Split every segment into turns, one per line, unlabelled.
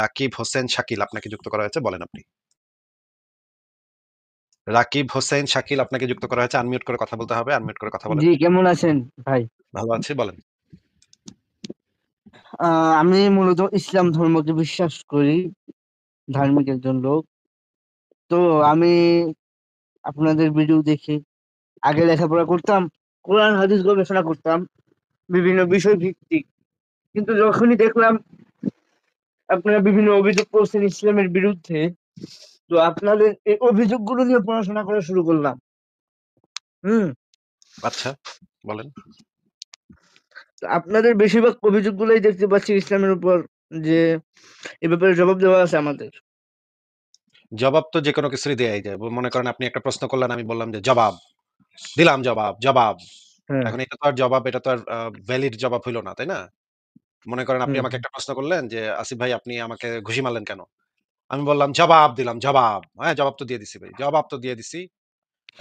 রাকিব হোসেন শাকিল আপনাকে যুক্ত করা হয়েছে। বলেন আপনি। রাকিব হোসেন শাকিল আপনাকে যুক্ত করা হয়েছে। আনমিউট করে কথা বলতে হবে। আনমিউট করে কথা বলেন।
জি, কেমন আছেন ভাই?
ভালো আছি, বলেন।
আমি মূলত ইসলাম ধর্মকে বিশ্বাস করি, ধার্মিক একজন লোক। তো আমি আপনাদের ভিডিও দেখি, আগে লেখাপড়া করতাম, কোরআন হাদিস গবেষণা করতাম বিভিন্ন বিষয় ভিত্তিক। কিন্তু যখনই দেখলাম আপনারা বিভিন্ন অভিযোগ করছেন ইসলামের বিরুদ্ধে, তো আপনাদের এই অভিযোগগুলো নিয়ে পড়াশোনা করা শুরু করলাম। হুম।
আচ্ছা, বলেন।
তো আপনাদের বেশিরভাগ অভিযোগগুলোই দেখতে পাচ্ছি ইসলামের উপর, যে এ ব্যাপারে জবাব দেওয়া আছে আমাদের।
জবাব তো যেকোনো কিছুরই দেয়াই যায়। মনে করেন আপনি একটা প্রশ্ন করলেন, আমি বললাম যে জবাব। দিলাম জবাব, জবাব।
হ্যাঁ।
এখন এটা তো আর জবাব, এটা তো আর ভ্যালিড জবাব হইল না, তাই না? মনে করেন আপনি
হুম।
আমাকে একটা প্রশ্ন করলেন যে, "আসিফ ভাই আপনি আমাকে ঘুষি মারলেন কেন?" আমি বললাম, "জবাব দিলাম, জবাব।" হ্যাঁ, জবাব তো দিয়ে দিছি ভাই। জবাব তো দিয়ে দিছি।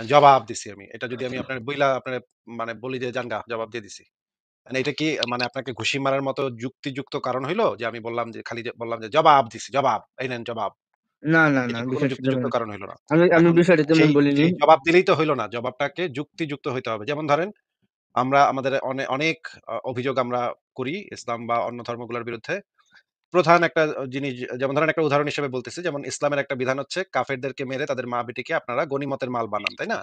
জবাব দিছি আমি। এটা যদি আমি আপনার বইলা আপনারে মানে বলি যে, "জান গা, জবাব দিয়ে দিছি।" মানে এটা কি মানে আপনাকে ঘুষি মারার মতো যুক্তিযুক্ত কারণ হইলো? যে আমি বললাম যে খালি যে বললাম যে, "জবাব দিছি, জবাব। এই নেন জবাব।"
না, না, না,
এটা কি কোন
বিষয়টা তেমন
যুক্তিযুক্ত
না।
কারণ হইল না।
আমি
এখন
বিষয়টা তেমন
সেই
বলিনি।
সেই জবাব দিলেই তো হইল না। জবাবটাকে যুক্তিযুক্ত হইতে হবে। যেমন ধরেন আমরা আমাদের অনেক অভিযোগ আমরা করি ইসলাম বা অন্য ধর্মগুলোর বিরুদ্ধে। প্রধান একটা জিনিস, যেমন ধরেন একটা উদাহরণ হিসেবে বলতেছি, যেমন ইসলামের একটা বিধান হচ্ছে কাফেরদেরকে মেরে তাদের মা-বেটিকে আপনারা গনিমতের মাল বানান, তাই না?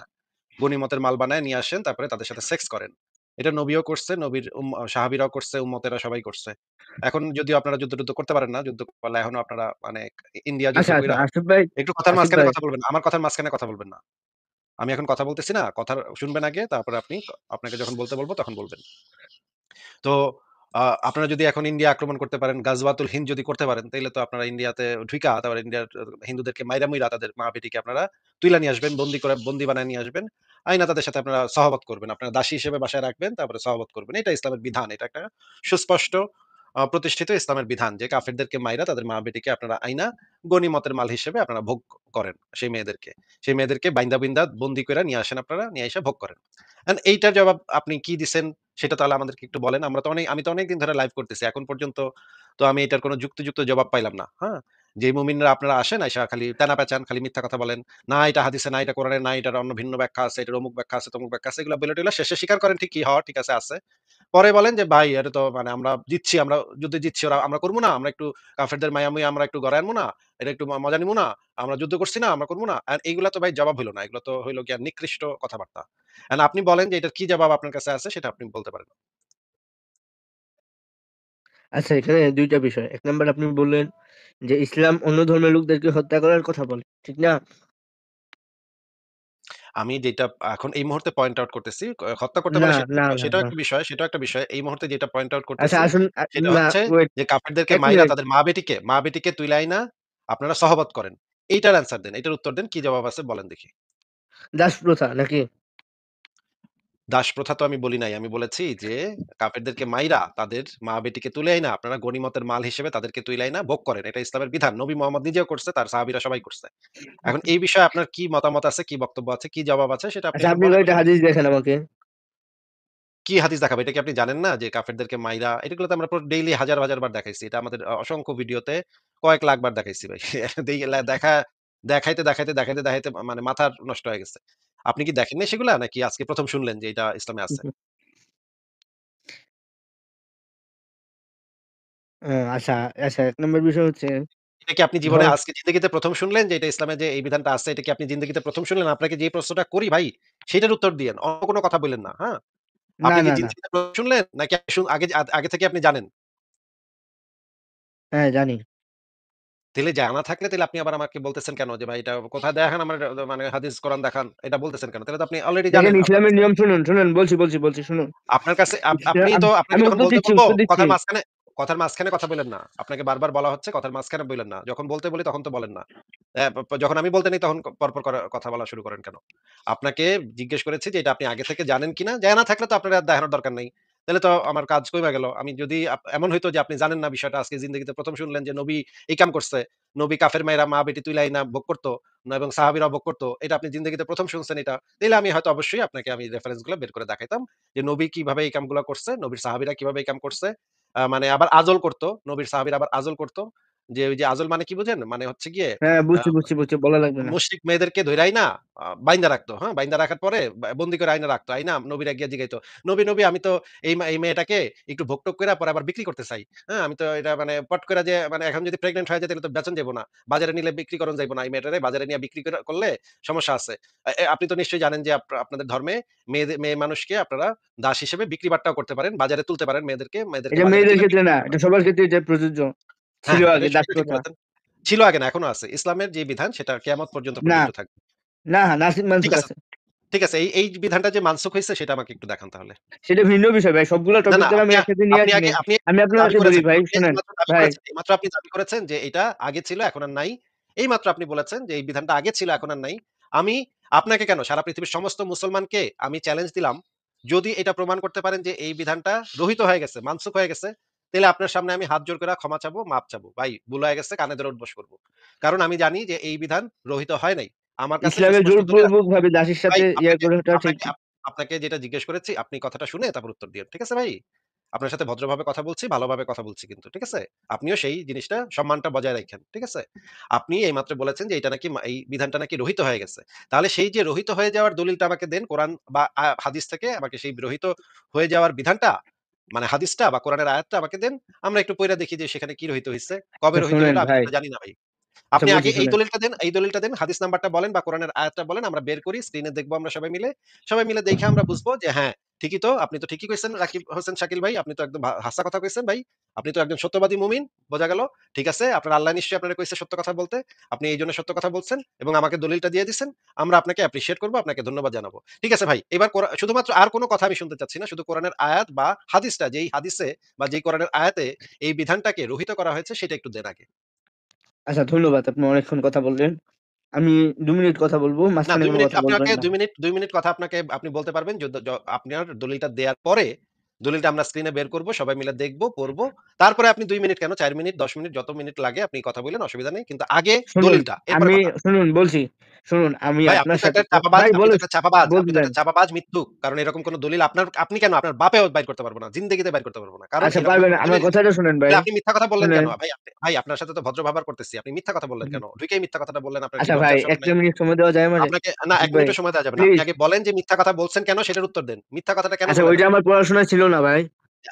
গনিমতের মাল বানায় নিয়ে আসেন, তারপরে তাদের সাথে সেক্স করেন। এটা নবীও করছে, নবীর সাহাবীরাও করছে, উম্মতেরা সবাই করছে। এখন যদিও আপনারা যুদ্ধ-টুদ্ধ করতে পারেন না, যুদ্ধ পারলে এখনো আপনারা মানে ইন্ডিয়া যুদ্ধ
আচ্ছা, আচ্ছা,
কইরা
আসিফ ভাই,
একটু কথার
আসিফ
মাঝখানে
ভাই।
কথা বলবেন না। আমার কথার মাঝখানে কথা বলবেন না। আমি এখন কথা বলতেছি না, কথা শুনবেন আগে, তারপরে আপনাকে যখন বলতে বলব তখন বলবেন। তো আপনারা যদি এখন ইন্ডিয়া আক্রমণ করতে পারেন, গাজওয়াতুল হিন্দ যদি করতে পারেন, তাইলে তো আপনারা ইন্ডিয়াতে ঢুইকা তারপরে ইন্ডিয়ার হিন্দুদেরকে মাইরা মুইরা তাদের মা-বেটিকে আপনারা তুইলা নিয়ে আসবেন, বন্দি বানায় নিয়ে আসবেন। আইনা তাদের সাথে আপনারা সহবত করবেন। আপনারা দাসী হিসেবে বাসায় রাখবেন, তারপরে সহবত করবেন। এটা ইসলামের বিধান। এটা একটা সুস্পষ্ট প্রতিষ্ঠিত ইসলামের বিধান যে কাফেরদেরকে মাইরা তাদের মা-বেটিকে আপনারা আইনা গনিমতের মাল হিসেবে আপনারা ভোগ করেন সেই মেয়েদেরকে। সেই মেয়েদেরকে বাইন্দা বন্দি কইরা নিয়ে আসেন আপনারা, নিয়ে আইসা ভোগ করেন। এইটার জবাব আপনি কি দিছেন সেটা তাহলে আমাদেরকে একটু বলেন। আমি তো অনেকদিন ধরে লাইভ করতেছি। এখন পর্যন্ত তো আমি এটার কোন যুক্তিযুক্ত জবাব পাইলাম না। হ্যাঁ? যে মুমিনরা আপনারা আসেন, আইসা খালি তেনা পেঁচান, খালি মিথ্যা কথা বলেন। না এটা হাদিসে, না এটা কোরআনে, না এটার অন্য ভিন্ন ব্যাখ্যা আছে, এটার অমুক ব্যাখ্যা আছে, তমুক ব্যাখ্যা আছে। এগুলা বইলা টইলা শেষে স্বীকার করেন ঠিকই, ঠিক আছে। পরে বলেন যে, "ভাই এটা তো মানে আমরা জিতছি, আমরা যুদ্ধে জিতছি। ওরা আমরা করব না? আমরা একটু কাফেরদের মাইয়া-মুইয়া আমরা একটু গড়ায় আনবো না? এটা একটু মজা নিবো না? আমরা যুদ্ধ করছি না? আমরা করব না?" এইগুলা তো ভাই জবাব হইল না। এগুলো তো হইল গিয়া নিকৃষ্ট কথাবার্তা। আপনি বলেন যে এটার কি জবাব আপনার কাছে আছে সেটা আপনি বলতে পারেন।
আচ্ছা, এখানে ২ টা বিষয়। ১ নাম্বার, আপনি বললেন যে ইসলাম অন্য ধর্মের লোকদেরকে হত্যা করার কথা বলে। ঠিক না?
আমি যেটা এখন এই মুহূর্তে পয়েন্ট আউট করতেছি, হত্যা করতে
না,
বলে
না, না,
সেটাও
না।
একটা বিষয়, সেটাও একটা বিষয়। এই মুহূর্তে যেটা পয়েন্ট আউট
আচ্ছা,
করতেছি
আসুন।
সেটা
না,
হচ্ছে
ওয়েট,
যে কাফেরদেরকে
১
মাইরা
মিনিট।
তাদের মা-বেটিকে তুইলা আইনা আপনারা সহবত করেন। এইটার অ্যান্সার দেন। এটার উত্তর দেন। কি জবাব আছে বলেন দেখি।
দাস প্রথা নাকি?
দাস প্রথা তো আমি বলি নাই। আমি বলেছি যে কাফেরদেরকে মাইরা তাদের মা-বেটিকে তুলে আইনা আপনারা গনিমতের মাল হিসেবে তাদেরকে তুইলা আইনা ভোগ করেন। এটা ইসলামের বিধান। নবী মোহাম্মদ নিজেও করছে, তার সাহাবীরা সবাই করছে। এখন এই বিষয়ে আপনার কি মতামত আছে, কি বক্তব্য আছে, কি জবাব আছে সেটা আপনি
আচ্ছা,
এখন
আপনি
বলেন
কয়েকটা
শুনি।
হাদিস দেখেন আমাকে।
কি হাদিস দেখাবো? এটা কি আপনি জানেন না যে কাফেরদেরকে মাইরা এটাগুলো তো আমরা ডেইলি হাজার বার দেখাইছি। এটা আমাদের অসংখ্য ভিডিওতে কয়েক লাখ বার দেখাইছি ভাই। দেই লা দেখা দেখাইতে মানে মাথা নষ্ট হয়ে গেছে। আপনি কি দেখেন নাই সেগুলা? নাকি আজকে ১ম শুনলেন যে এটা ইসলামে আছে?
আচ্ছা, আচ্ছা, ১ নাম্বার বিষয় হচ্ছে
এটা কি আপনি জীবনে
ধর
আজকে জিন্দেগিতে ১ম শুনলেন যে এটা ইসলামে যে এই বিধানটা আছে, এটা কি আপনি জিন্দেগিতে ১ম শুনলেন? আপনাকে যে প্রশ্নটা করি ভাই, সেটার উত্তর দিয়েন। অন্য কোন কথা বইলেন না, হ্যাঁ?
না,
আপনি কি
না, না।
জিন্দেগিতে ১ম শুনলেন? নাকি আগে আগে থেকে আপনি জানেন?
হ্যাঁ, জানি।
তাইলে জানা থাকলে তাইলে আপনি আবার আমাকে বলতেছেন কেন যে ভাই এটা কোথায় দেখান আমার মানে হাদিস কোরআন দেখান। এটা বলতেছেন কেন? তাহলে তো আপনি অলরেডি
দেখেন,
জানেন আপনার
ইসলামের
কাছে।
নিয়ম শুনুন, শুনুন। বলছি, শুনুন।
আপনার কাছে
ইসলাম
আপনি তো আপনাকে
আমি
যখন
উত্তর
বলতে
দিচ্ছি,
বলব
উত্তর দিচ্ছি।
কথার মাঝখানে কথা বইলেন না। আপনাকে বারবার বলা হচ্ছে কথার মাঝখানে বইলেন না। যখন বলতে বলি তখন তো বলেন না। যখন আমি বলতে নেই তখন পরপর কথা বলা শুরু করেন কেন? আপনাকে জিজ্ঞেস করেছি যে এটা আপনি আগে থেকে জানেন কিনা? জানা থাকলে তো আপনার আর দেখানোর দরকার নাই। তাহলে তো আমার কাজ কইমা গেল। আমি যদি এমন হইতো যে আপনি জানেন না বিষয়টা, আজকে জিন্দেগিতে ১ম শুনলেন যে নবী এই কাম করছে। নবী কাফের মাইরা মা-বেটি তুইলা আইনা ভোগ করত এবং সাহাবীরাও ভোগ করত। এটা আপনি জিন্দেগিতে ১ম শুনছেন এটা। তাইলে আমি হয়তো অবশ্যই আপনাকে আমি রেফারেন্স গুলা বের করে দেখাইতাম যে নবী কিভাবে এই কামগুলা করছে, নবীর সাহাবীরা কিভাবে এই কাম করছে। মানে আবার আজল করত। নবীর সাহাবীরা আবার আজল করত। যে ওই যে আজল মানে কি বুঝেন? মানে হচ্ছে গিয়ে
হ্যাঁ,
আ
বুঝছি, বলা লাগবে না।
মুশরিক মেয়েদেরকে ধইরা আইনা বাইন্দা রাখতো। হ্যাঁ? বাইন্দা রাখার পরে বন্দি করে আইনা রাখতো। আইনা নবীরে গিয়া জিগাইতো, "নবী, আমি তো এই মেয়েটাকে একটু ভোগ-টোগ কইরা পরে আবার বিক্রি করতে চাই। হ্যাঁ? আমি তো এটা মানে পট কইরা যে মানে এখন যদি প্রেগন্যান্ট হয়ে যায় তাহলে তো বেচন যাইব না। বাজারে নিলে বিক্রি করন যাইব না। এই মেয়েটারে বাজারে নিয়ে বিক্রি করলে সমস্যা আছে।" আপনি তো নিশ্চয়ই জানেন যে আপনাদের ধর্মে মেয়ে মানুষকে আপনারা দাস হিসেবে বিক্রি বাট্টাও করতে পারেন। বাজারে তুলতে পারেন মেয়েদেরকে
এটা
বাজারে
মেয়েদের
তুলে
ক্ষেত্রে
বিক্রি
না,
করতে
এটা
পারেন।
সবার ক্ষেত্রে এটা প্রযোজ্য। ছিল
হ্যাঁ,
আগে দাস
এটা ঠিক
প্রথা।
বলেছেন। ছিল আগে না, এখনো আছে। ইসলামের যে বিধান সেটা কিয়ামত পর্যন্ত
না,
প্রযোজ্য থাকবে।
নাসিব
ঠিক
মানসুখ
আছে।
আছে।
ঠিক আছে। এই বিধানটা যে মানসুখ হইছে সেটা আমাকে একটু দেখান তাহলে।
সেটা ভিন্ন বিষয় ভাই। সবগুলা
না,
টপিক
না
দ্বারা আমি একসাথে নিয়ে
আপনি
আসি
আগে
নাই।
আপনি
আমি
দাবি
আপনাকে বলি
করেছেন।
ভাই
আপনি
শুনেন,
এইমাত্র দাবি
ভাই
করেছেন এইমাত্র আপনি দাবি করেছেন যে এটা আগে ছিল এখন আর নাই। এইমাত্র আপনি বলেছেন যে এই বিধানটা আগে ছিল এখন আর নাই। আমি আপনাকে কেন সারা পৃথিবীর সমস্ত মুসলমানকে আমি চ্যালেঞ্জ দিলাম। যদি এটা প্রমাণ করতে পারেন যে এই বিধানটা রহিত হয়ে গেছে, মানসুখ হয়ে গেছে, তাইলে আপনার সামনে আমি হাত জোড় করে ক্ষমা চাবো, মাপ চাবো। ভাই ভুল হয়ে গেছে কানে ধরে উঠবস করব। কারণ আমি জানি যে এই বিধান রহিত হয় নাই। আমার কাছে
ইসলামে
সুস্পষ্ট দলিল আছে।
জোরপূর্বক ভাবে দাসীর
ভাই
সাথে ইয়া
আপনাকে
করে ওঠা ঠিক।
আপনাকে আপ আপনাকে যেটা জিজ্ঞেস করেছি আপনি কথাটা শুনে তারপর উত্তর দিয়েন। ঠিক আছে ভাই? আপনার সাথে ভদ্রভাবে কথা বলছি, ভালোভাবে কথা বলছি কিন্তু। ঠিক আছে? আপনিও সেই জিনিসটা সম্মানটা বজায় রাখেন। ঠিক আছে? আপনি এইমাত্র বলেছেন যে এটা নাকি এই বিধানটা নাকি রহিত হয়ে গেছে। তাহলে সেই যে রহিত হয়ে যাওয়ার দলিলটা আমাকে দেন কোরআন বা হাদিস থেকে আমাকে সেই রহিত হয়ে যাওয়ার বিধানটা মানে হাদিসটা বা কোরআনের আয়াতটা আমাকে দেন। আমরা একটু পইড়া দেখি যে সেখানে কি রহিত হইছে। কবে
আচ্ছা
রহিত
শোনেন
হইলো আমি তো
ভাই,
এটা জানি না ভাই।
আচ্ছা
আপনি
বলছি
আগে
শোনেন।
এই দলিলটা দেন, হাদিস নাম্বারটা বলেন বা কোরআনের আয়াতটা বলেন, আমরা বের করি, স্ক্রিনে দেখবো আমরা সবাই মিলে। সবাই মিলে দেইখা আমরা বুঝবো যে হ্যাঁ, ঠিকই তো, আপনি তো ঠিকই কইছেন রাকিব হোসেন শাকিল ভাই। আপনি তো একদম হাস্যা কথা কইছেন ভাই। আপনি তো একজন সত্যবাদী মুমিন, বোঝা গেল। ঠিক আছে, আপনার আল্লাহ নিশ্চয়ই আপনারে কইছে সত্য কথা বলতে। আপনি এইজন্য সত্য কথা বলছেন এবং আমাকে দলিলটা দিয়ে দিছেন। আমরা আপনাকে অ্যাপ্রিশিয়েট করব, আপনাকে ধন্যবাদ জানাবো। ঠিক আছে ভাই, এবার শুধুমাত্র আর কোন কথা আমি শুনতে চাচ্ছি না। শুধু কোরআনের আয়াত বা হাদিসটা যেই হাদিসে বা যেই কোরআনের আয়াতে এই বিধানটাকে রহিত করা হয়েছে সেটা একটু দেন আগে।
আচ্ছা ধন্যবাদ। আপনি অনেকক্ষণ কথা বললেন। আমি ২ মিনিট কথা বলব।
না
মাঝখানে
২
কোনো
মিনিট
কথা
আপনি
বলবেন
আমাকে
না।
২ মিনিট কথা আপনি বলতে পারবেন। আপনার দলিলটা দেয়ার পরে দলিলটা আমরা স্ক্রিনে বের করব। সবাই মিলে দেখব, পড়ব। তারপরে আপনি ২ মিনিট কেন ৪ মিনিট ১০ মিনিট যত মিনিট লাগে আপনি কথা বলেন, অসুবিধা নেই। কিন্তু আগে
শুনুন,
দলিলটা, এরপরে কথা।
শুনুন বলছি। শুনুন আমি
ভাই
আপনার সাথে ভাই
আপনি
বলে
তো একটা চাপাবাজ,
বলতে
আপনি তো
দেন।
একটা চাপাবাজ মিথ্যুক। কারণ এরকম কোন দলিল আপনি কেন আপনার বাপেও বাইর করতে পারব না। জিন্দেগিতে বাইর করতে পারব না। কারণ
আচ্ছা
এরকম
পারবেন,
একটা
আমার
দলিল
কথাটা শুনেন ভাই।
তাহলে আপনি মিথ্যা কথা বললেন কেন?
শুনেন।
ভাই আপনার সাথে তো ভদ্র ব্যবহার করতেছি। আপনি মিথ্যা কথা বললেন কেন? ঢুকেই মিথ্যা কথাটা বললেন। আপনার কি
আচ্ছা ভাই
লজ্জা শরম
১ টা
নাই?
মিনিট সময় দেওয়া যায় আমারে?
আপনাকে না
আশিক
১
ভাই
মিনিটও সময় দেওয়া যাবে না। আপনি
প্লিজ।
আগে বলেন যে মিথ্যা কথা বলছেন কেন সেটার উত্তর দেন। মিথ্যা কথাটা কেন
আচ্ছা
বললেন
ওইটা
আপনি?
আমার পড়াশোনায় ছিল না ভাই।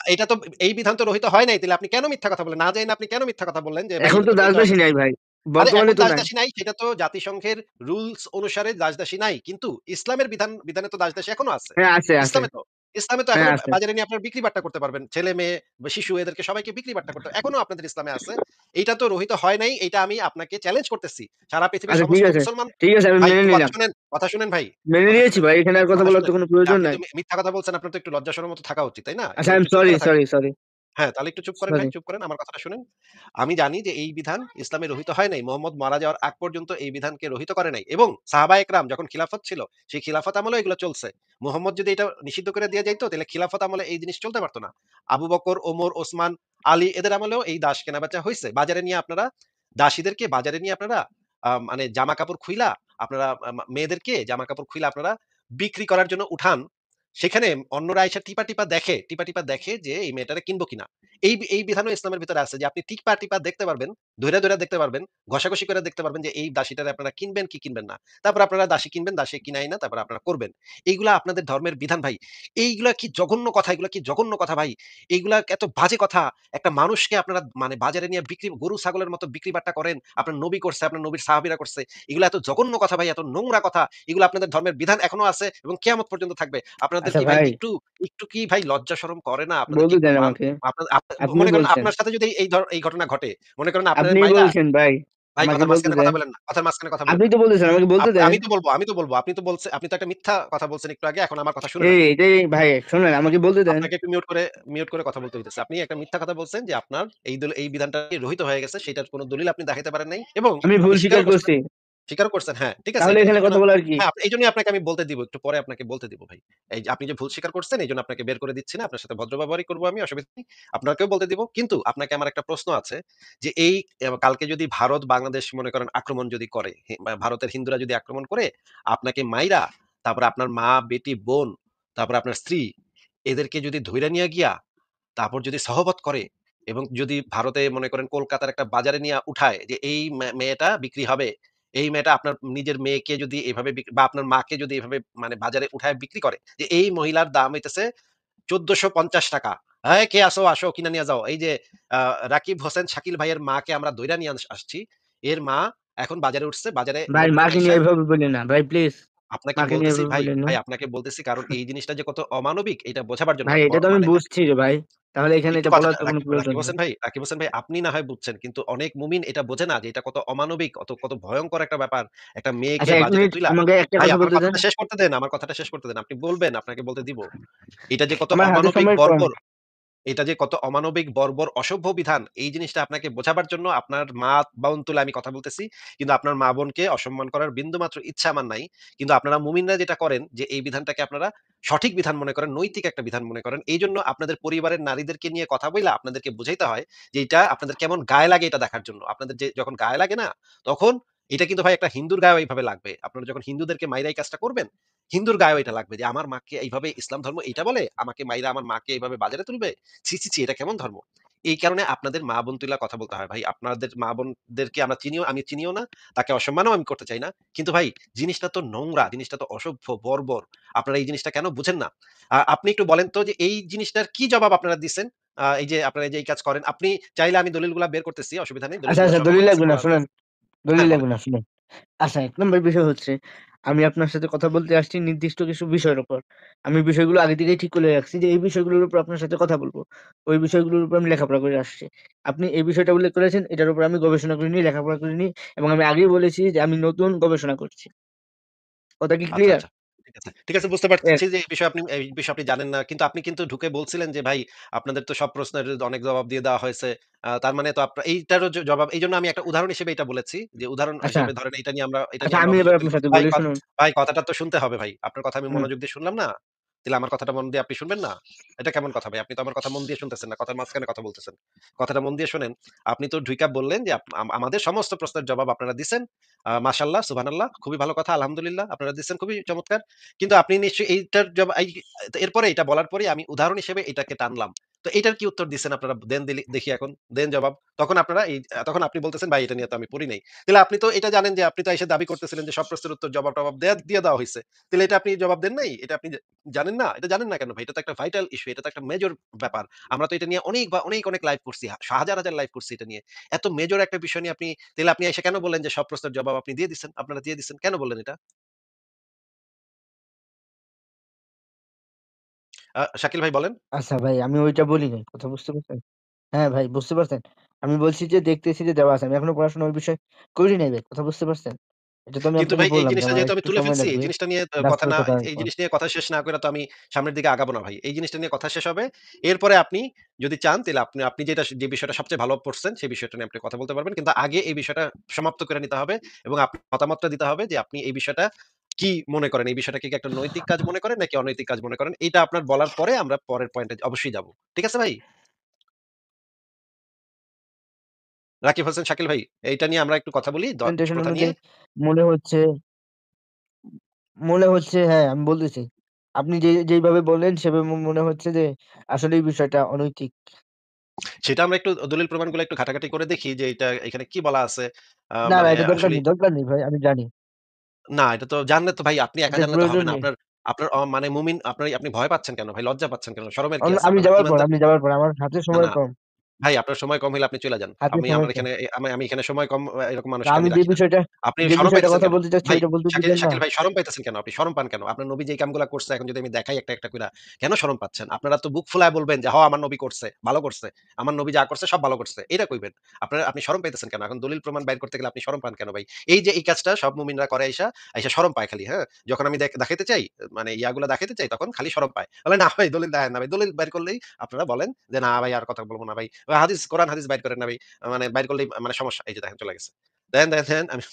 এটা তো এই বিধান তো রহিত হয় নাই। তাইলে আপনি কেন মিথ্যা কথা বললেন? না জাইনা আপনি কেন মিথ্যা কথা বললেন যে ভাই
এখন
এটা
তো
তো রহিত হয়ে
দাস-দাসী
গেছে?
নাই ভাই।
আরে
বর্তমানে
এখন
তো নাই।
দাস-দাসী নাই সেটা তো জাতিসংঘের রুলস অনুসারে দাস-দাসী নাই। কিন্তু ইসলামের বিধানে তো দাস-দাসী এখনো আছে।
হ্যাঁ আছে।
ইসলামে তো ইসলামে তো
হ্যাঁ
এখনো
আছে।
বাজারে নিয়ে আপনারা বিক্রি বাট্টা করতে পারবেন। ছেলে-মেয়ে বা শিশু এদেরকে সবাইকে বিক্রি বাট্টা করতে এখনো আপনাদের ইসলামে আছে। এইটা তো রহিত হয় নাই। এইটা আমি আপনাকে চ্যালেঞ্জ করতেছি। সারা পৃথিবীর
আচ্ছা ঠিক
সমস্ত
আছে।
মুসলমান
ঠিক আছে আমি
ভাই
মেনে
একটু
নিলাম।
কথা শুনেন ভাই।
মেনে
কথা
নিয়েছি
শুনেন,
ভাই। এখানে আর কথা
কথা
বলার তো
শুনেন।
কোনো প্রয়োজন
আপনি তো
নাই।
মিথ্যা কথা বলছেন, আপনার তো একটু লজ্জা শরম মতো থাকা উচিত, তাই না?
আচ্ছা
একটু চুপ করে থাকেন।
সরি।
হ্যাঁ, তাহলে একটু চুপ করেন ভাই,
সরি।
চুপ করেন। আমার কথাটা শুনেন। আমি জানি যে এই বিধান ইসলামে রহিত হয় নাই। মুহাম্মদ মারা যাওয়ার আগ পর্যন্ত এই বিধানকে রহিত করে নাই। এবং সাহাবায়ে কেরাম যখন খিলাফত ছিল, সেই খিলাফত আমলেও এগুলো চলছে। মুহাম্মদ যদি এটা নিষিদ্ধ করে দিয়ে যাইত, তাহলে খিলাফত আমলে এই জিনিস চলতে পারত না। আবু বকর, ওমর, ওসমান, আলী এদের আমলেও এই দাস কেনাবেচা হইছে। বাজারে নিয়ে আপনারা মানে জামা-কাপড় খুইলা আপনারা মেয়েদেরকে জামা-কাপড় খুইলা আপনারা বিক্রি করার জন্য উঠান। সেখানে অন্যরা আইসা টিপা দেখে যে এই মেয়েটারে কিনবো কিনা। এই বিধানও ইসলামের ভিতরে আছে যে আপনি টিপা দেখতে পারবেন, ধইরা দেখতে পারবেন, ঘষাঘষি করে দেখতে পারবেন যে এই দাসীটারে আপনারা কিনবেন কি কিনবেন না। তারপর আপনারা দাসী কিনবেন, দাসী কিনাই না তারপর আপনারা করবেন। এইগুলা আপনাদের ধর্মের বিধান ভাই। এইগুলা কি জঘন্য কথা, এগুলা কি জঘন্য কথা ভাই। এইগুলা এত বাজে কথা। একটা মানুষকে আপনারা মানে বাজারে নিয়ে গরু ছাগলের মতো বিক্রি বাট্টা করেন। আপনার নবী করছে, আপনার নবীর সাহাবীরা করছে। এগুলা এত জঘন্য কথা ভাই, এত নোংরা কথা। এগুলো আপনাদের ধর্মের বিধান এখনো আছে এবং কিয়ামত পর্যন্ত থাকবে। আপনাদের
আচ্ছা
কি ভাই
ভাই
একটু কি ভাই লজ্জা শরম করে না? আপনাদের কি
বলতে
একটু
দেন আমাকে।
আপনার
আপনি
মনে করেন
বলছেন।
আপনার সাথে যদি এই ঘটনা ঘটে, মনে করেন আপনার
আপনিই
মাইরা
বলছেন ভাই।
ভাই
আমাকে
কথার
বলতে
মাঝখানে কথা
দেন।
বলেন না। কথার মাঝখানে কথা বলেন
আপনি
না।
তো বলতেছেন আমাকে বলতে দেন।
আমি তো বলব। আপনি তো একটা মিথ্যা কথা বলছেন একটু আগে। এখন আমার কথা শুনেন
এই
আপনি।
এটাই ভাই শোনেন আমাকে বলতে দেন।
আপনাকে একটু মিউট করে কথা বলতে হইতেছে। আপনি একটা মিথ্যা কথা বলছেন যে আপনার এই বিধানটা রহিত হয়ে গেছে সেটার কোন দলিল আপনি দেখাইতে পারেন নাই এবং
আমি ভুল
আপনি
স্বীকার
স্বীকারও করছেন।
করছি।
স্বীকারও করছেন। হ্যাঁ, ঠিক আছে।
তাহলে এখানে
এইজন্য
কথা বলার কি?
হ্যাঁ, এইজন্যই আপনাকে আমি বলতে দিব। একটু পরে আপনাকে বলতে দিব ভাই। এই যে আপনি যে ভুল স্বীকার করছেন এইজন্য আপনাকে বের করে দিচ্ছি না। আপনার সাথে ভদ্র ব্যবহারই করব আমি, অসুবিধা নেই। আপনাকেও বলতে দিব। কিন্তু আপনাকে আমার একটা প্রশ্ন আছে যে এই কালকে যদি ভারত বাংলাদেশ মনে করেন আক্রমণ যদি করে, ভারতের হিন্দুরা যদি আক্রমণ করে আপনাকে মাইরা, তারপরে আপনার মা, বেটি, বোন, তারপরে আপনার স্ত্রী এদেরকে যদি ধইরা নিয়া গিয়া তারপর যদি সহবত করে, এবং যদি ভারতে মনে করেন কলকাতার একটা বাজারে নিয়ে উঠায় যে এই মেয়েটা বিক্রি হবে, এই মেয়েটা আপনার নিজের মেয়েকে যদি এভাবে বা আপনার মাকে যদি এভাবে মানে বাজারে উঠায় বিক্রি করে যে এই মহিলার দাম হইতেছে ১৪৫০ টাকা। এই কে আসো আসো কিনা নিয়ে যাও। এই যে রাকিব হোসেন শাকিল ভাইয়ের মাকে আমরা দইরা নিয়ে আসছি। এর মা এখন বাজারে উঠছে, বাজারে
ভাই
লোকজন
মাকে
আইসা
নিয়ে এভাবে বলেন না ভাই, প্লিজ।
আপনাকে
মাকে নিয়ে
বলতেছি
এভাবে
ভাই,
বলেন না।
ভাই আপনাকে বলতেছি কারণ এই জিনিসটা যে কত অমানবিক এটা বোঝাবার জন্য
ভাই এটা তো আমি
মানে
বুঝছি রে ভাই। তাহলে এখানে
একটু
এটা
কথাটা
বলার তো কোনো প্রয়োজন
রাকিব
নেই।
হোসেন ভাই, রাকিব হোসেন ভাই আপনি না হয় বুঝছেন কিন্তু অনেক মুমিন এটা বোঝে না যে এটা কত অমানবিক, কত ভয়ংকর একটা ব্যাপার। একটা মেয়েকে
আচ্ছা ১
বাজারে
মিনিট
তুইলা
আমাকে একটা
ভাই
কথা
আমার
বলতে দেন।
কথাটা শেষ করতে দেন, আমার কথাটা শেষ করতে দেন। আপনি বলবেন, আপনাকে বলতে দিব। এটা যে কত
আমার হাতে
অমানবিক,
সময় কম।
বর্বর, এটা যে কত অমানবিক, বর্বর, অসভ্য বিধান এই জিনিসটা আপনাকে বোঝাবার জন্য আপনার মা বোন তুলে আমি কথা বলতেছি। কিন্তু আপনার মা বোনকে অসম্মান করার বিন্দুমাত্র ইচ্ছা আমার নাই। কিন্তু আপনারা মুমিনরা যেটা করেন যে এই বিধানটাকে আপনারা সঠিক বিধান মনে করেন, নৈতিক একটা বিধান মনে করেন। এইজন্য আপনাদের পরিবারের নারীদেরকে নিয়ে কথা বইলা আপনাদেরকে বুঝাইতে হয় যে এটা আপনাদের কেমন গায়ে লাগে এটা দেখার জন্য। আপনাদের যে যখন গায়ে লাগে না তখন এটা কিন্তু ভাই একটা হিন্দুর গায়েও এইভাবে লাগবে। আপনারা যখন হিন্দুদেরকে মাইরা এই কাজটা করবেন, হিন্দুর গায়েও এটা লাগবে যে আমার মাকে এইভাবে ইসলাম ধর্ম এইটা বলে, আমাকে মাইরা আমার মাকে এইভাবে বাজারে তুলবে। ছি, ছি, ছি এটা কেমন ধর্ম? এই কারণে আপনাদের মা বোন তুইলা কথা বলতে হয় ভাই। আপনাদের মা বোনদেরকে আমরা চিনিও, আমি চিনিও না। তাকে অসম্মানও আমি করতে চাই না। কিন্তু ভাই জিনিসটা তো নোংরা, জিনিসটা তো অসভ্য, বর্বর। আপনারা এই জিনিসটা কেন বুঝেন না? আপনি একটু বলেন তো যে এই জিনিসটার কি জবাব আপনারা দিচ্ছেন? এই যে আপনারা এই যে এই কাজ করেন। আপনি চাইলে আমি দলিলগুলা বের করতেছি, অসুবিধা নেই।
আচ্ছা,
দলিলগুলা
আচ্ছা
সব
দলিল
আমার কাছে
লাগবে না
পড়া আছে।
শুনেন, দলিল
হ্যাঁ, বলেন।
লাগবে না শুনেন। আচ্ছা ১ নম্বর বিষয় হচ্ছে, আমি আপনার সাথে কথা বলতে আসছি নির্দিষ্ট কিছু বিষয়ের উপর। আমি বিষয়গুলো আগে থেকেই ঠিক করে রাখছি যে এই বিষয়গুলোর উপর আপনার সাথে কথা বলব। ওই বিষয়গুলোর উপর আমি লেখাপড়া করে আসছি। আপনি এই বিষয়টা উল্লেখ করেছেন, এটার উপর আমি গবেষণা করিনি, লেখাপড়া করিনি এবং আমি আগেই বলেছি যে আমি নতুন গবেষণা করছি। কথা কি
আচ্ছা,
ক্লিয়ার?
আচ্ছা। ঠিক আছে। ঠিক আছে বুঝতে
এক
পারছি যে এই বিষয়ে আপনি জানেন না। কিন্তু আপনি কিন্তু ঢুকে বলছিলেন যে ভাই আপনাদের তো সব প্রশ্নের অনেক জবাব দিয়ে দেওয়া হয়েছে। তার মানে তো এইটারও জবাব এইজন্য আমি একটা উদাহরণ হিসেবে এটা বলেছি। যে উদাহরণ
আচ্ছা,
হিসেবে ধরেন এটা
আচ্ছা
নিয়ে আমরা
আমি এবার
অভিযোগ তুলব।
আপনার সাথে
ভাই
বলি শুনুন।
ভাই কথাটা তো শুনতে হবে ভাই। আপনার কথা আমি
হুম,
মনোযোগ দিয়ে শুনলাম না? তাহলে আমার কথাটা মন দিয়ে আপনি শুনবেন না? এটা কেমন কথা ভাই? আপনি তো আমার কথা মন দিয়ে শুনতেছেন না। কথার মাঝখানে কথা বলতেছেন। কথাটা মন দিয়ে শোনেন। আপনি তো ঢুইকা বললেন যে আমাদের সমস্ত প্রশ্নের জবাব আপনারা দিছেন। মাশাআল্লাহ, সুবহানাল্লাহ খুবই ভালো কথা। আলহামদুলিল্লাহ আপনারা দিচ্ছেন খুবই চমৎকার। কিন্তু আপনি নিশ্চয়ই এইটার এরপরে এটা বলার পরে আমি উদাহরণ হিসেবে এটাকে টানলাম। তো এটার কি উত্তর দিচ্ছেন আপনারা দেন দেখি এখন। দেন জবাব। তখন আপনারা তখন আপনি বলতেছেন ভাই এটা নিয়ে তো আমি পড়ি নাই। তাহলে আপনি তো এটা জানেন যে আপনি তো এসে দাবি করতেছিলেন যে সব প্রশ্নের উত্তর জবাব-টবাব দিয়ে দেওয়া হইছে। তাহলে এটা আপনি জবাব দেন নাই? এটা আপনি জানেন না? এটা জানেন না কেন ভাই? এটা তো একটা ভাইটাল ইস্যু, এটা তো একটা মেজর ব্যাপার। আমরা তো এটা নিয়ে অনেক লাইভ করছি। হাজার লাইভ করছি এটা নিয়ে। এত মেজর একটা বিষয় নিয়ে তাহলে আপনি এসে কেন বললেন যে সব প্রশ্নের জবাব আপনি দিয়ে দিছেন? আপনারা দিয়ে দিছেন। কেন বললেন এটা? শাকিল ভাই বলেন।
আচ্ছা ভাই আমি ওইটা বলি নাই। কথা বুঝতে পারছেন? হ্যাঁ ভাই বুঝতে পারছেন? আমি বলছি যে দেখতেছি যে দেওয়া আছে। আমি এখনো পড়াশোনা ওই বিষয়ে করি নাই ভাই। কথা বুঝতে পারছেন? এটা তো আমি
কিন্তু
আপনাকে
ভাই এই
বললাম যে
জিনিসটা
আমার
যেহেতু আমি
একটু
তুলে
সময়
ফেলছি, এই
লাগবে
জিনিসটা নিয়ে কথা না,
ব্যস্ততার
এই
পর।
জিনিস নিয়ে কথা শেষ না করে তো আমি সামনের দিকে আগাবো না ভাই। এই জিনিসটা নিয়ে কথা শেষ হবে। এরপরে আপনি যদি চান তাহলে আপনি যে বিষয়টা সবচেয়ে ভালো পড়ছেন সেই বিষয়টা নিয়ে আপনি কথা বলতে পারবেন। কিন্তু আগে এই বিষয়টা সমাপ্ত করে নিতে হবে এবং আপনার মতামতটা দিতে হবে যে আপনি এই বিষয়টা কি মনে করেন? এই বিষয়টাকে কি একটা নৈতিক কাজ মনে করেন নাকি অনৈতিক কাজ মনে করেন? এইটা আপনার বলার পরে আমরা পরের পয়েন্টে অবশ্যই যাব। ঠিক আছে ভাই? রাকিব হোসেন শাকিল ভাই, এইটা নিয়ে আমরা একটু কথা বলি
প্রেজেন্টেশন
দর্শকপ্রথা নিয়ে।
অনুযায়ী মনে হচ্ছে মনে হচ্ছে হ্যাঁ, আমি বলতেছি। আপনি যেইভাবে বললেন সেভাবে মনে হচ্ছে যে আসলেই বিষয়টা অনৈতিক।
সেটা আমরা একটু দলিল প্রমাণগুলো একটু ঘাটাঘাটি করে দেখি যে এটা এখানে কি বলা আছে।
না, না
মানে
এটা
আসলে
দরকার নেই ভাই আমি জানি।
না, এটা তো জানলে তো ভাই আপনি একা
এটার
জানলে তো হবে
প্রয়োজন
না।
নেই।
আপনার আপনার মানে মুমিন আপনি ভয় পাচ্ছেন কেন ভাই? লজ্জা পাচ্ছেন কেন? শরমের কি আছে?
আমি
আপনার
যাওয়ার পর
ইমানদার
আমার হাতে
না,
সময়
না।
কম।
ভাই আপনার সময় কম হইলে আপনি চইলা যান।
হাতে সময় কম।
আমি এখানে সময় কম এরকম
তা
মানুষকে
আমি
আমি রাখি না। আপনি
যে
শরম
বিষয়টা
পাইতেছেন
কথা
কেন?
বলতে চাচ্ছি
ভাই
ওইটা বলতে দিবেন না?
শাকিল ভাই শরম পাইতেছেন কেন? আপনি শরম পান কেন? আপনার নবী যেই কামগুলা করছে এখন যদি আমি দেখাই একটা কইরা, কেন শরম পাচ্ছেন? আপনারা তো বুক ফুলায় বলবেন যে, আমার নবী করছে, ভালো করছে। আমার নবী যা করছে সব ভালো করছে। এটা কইবেন। আপনি শরম পাইতেছেন কেন? এখন দলিল প্রমাণ বাইর করতে গেলে আপনি শরম পান কেন ভাই? এই যে এই কাজটা সব মুমিনরা করে আইসা শরম পায় খালি, হ্যাঁ? যখন আমি দেখাইতে চাই, মানে ইয়াগুলা দেখাইতে চাই তখন খালি শরম পায়। বলে, "না ভাই দলিল দেখায়েন না ভাই।" দলিল বের করলেই আপনারা বলেন যে, "না ভাই আর কথা বলব না ভাই। কোরআন হাদিস বাইর করেন না ভাই।" মানে বাইর করলেই মানে সমস্যা। এই যে দেখেন চলে গেছে। দেখেন আমি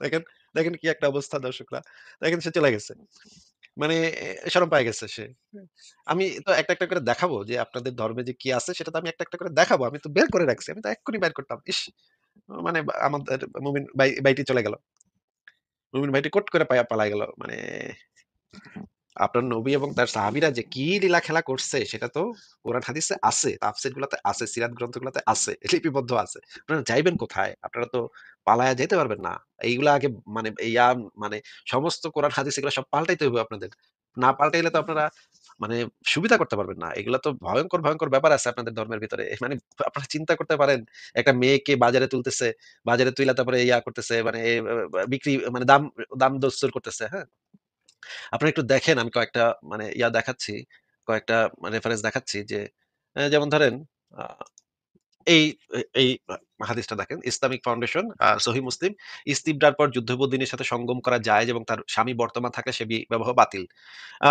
দেখেন, দেখেন কি একটা অবস্থা দর্শকরা। দেখেন সে চলে গেছে। মানে শরম পায় গেছে সে। আমি তো একটা করে দেখাবো যে আপনাদের ধর্মে যে কি আছে সেটা তো আমি একটা করে দেখাবো। আমি তো বের করে রাখছি। আমি তো এক্ষুনি বের করতাম। ইস! মানে আমাদের মুমিন ভাইটি চলে গেল। মুমিন ভাইটি কট করে পালায় গেল। মানে আপনার নবী এবং তার সাহাবীরা যে কি লীলা খেলা করছে সেটা তো কোরআন হাদিসে আছে, তাফসীর গুলাতে আছে, সিরাত গ্রন্থগুলোতে আছে, লিপিবদ্ধ আছে। আপনারা যাইবেন কোথায়? আপনারা তো পালায়া যাইতে পারবেন না। এইগুলা আগে মানে মানে সমস্ত কোরআন হাদিস এগুলা সব পাল্টাইতে হবে আপনাদের। না পাল্টাইলে তো আপনারা মানে সুবিধা করতে পারবেন না। এগুলা তো ভয়ংকর, ভয়ংকর ব্যাপার আছে আপনাদের ধর্মের ভিতরে। মানে আপনারা চিন্তা করতে পারেন, একটা মেয়েকে বাজারে তুলতেছে, বাজারে তুইলা তারপরে করতেছে মানে বিক্রি মানে দাম দস্তুর করতেছে, হ্যাঁ? আপনারা একটু দেখেন, আমি কয়েকটা মানে দেখাচ্ছি, কয়েকটা রেফারেন্স দেখাচ্ছি যে যেমন ধরেন আ এই এই হাদিসটা দেখেন, ইসলামিক ফাউন্ডেশন সহিহ মুসলিম, ইস্তিবরার পর যুদ্ধবন্দিনীর সাথে সঙ্গম করা জায়েজ এবং তার স্বামী বর্তমান থাকলে সে বিবাহ বাতিল।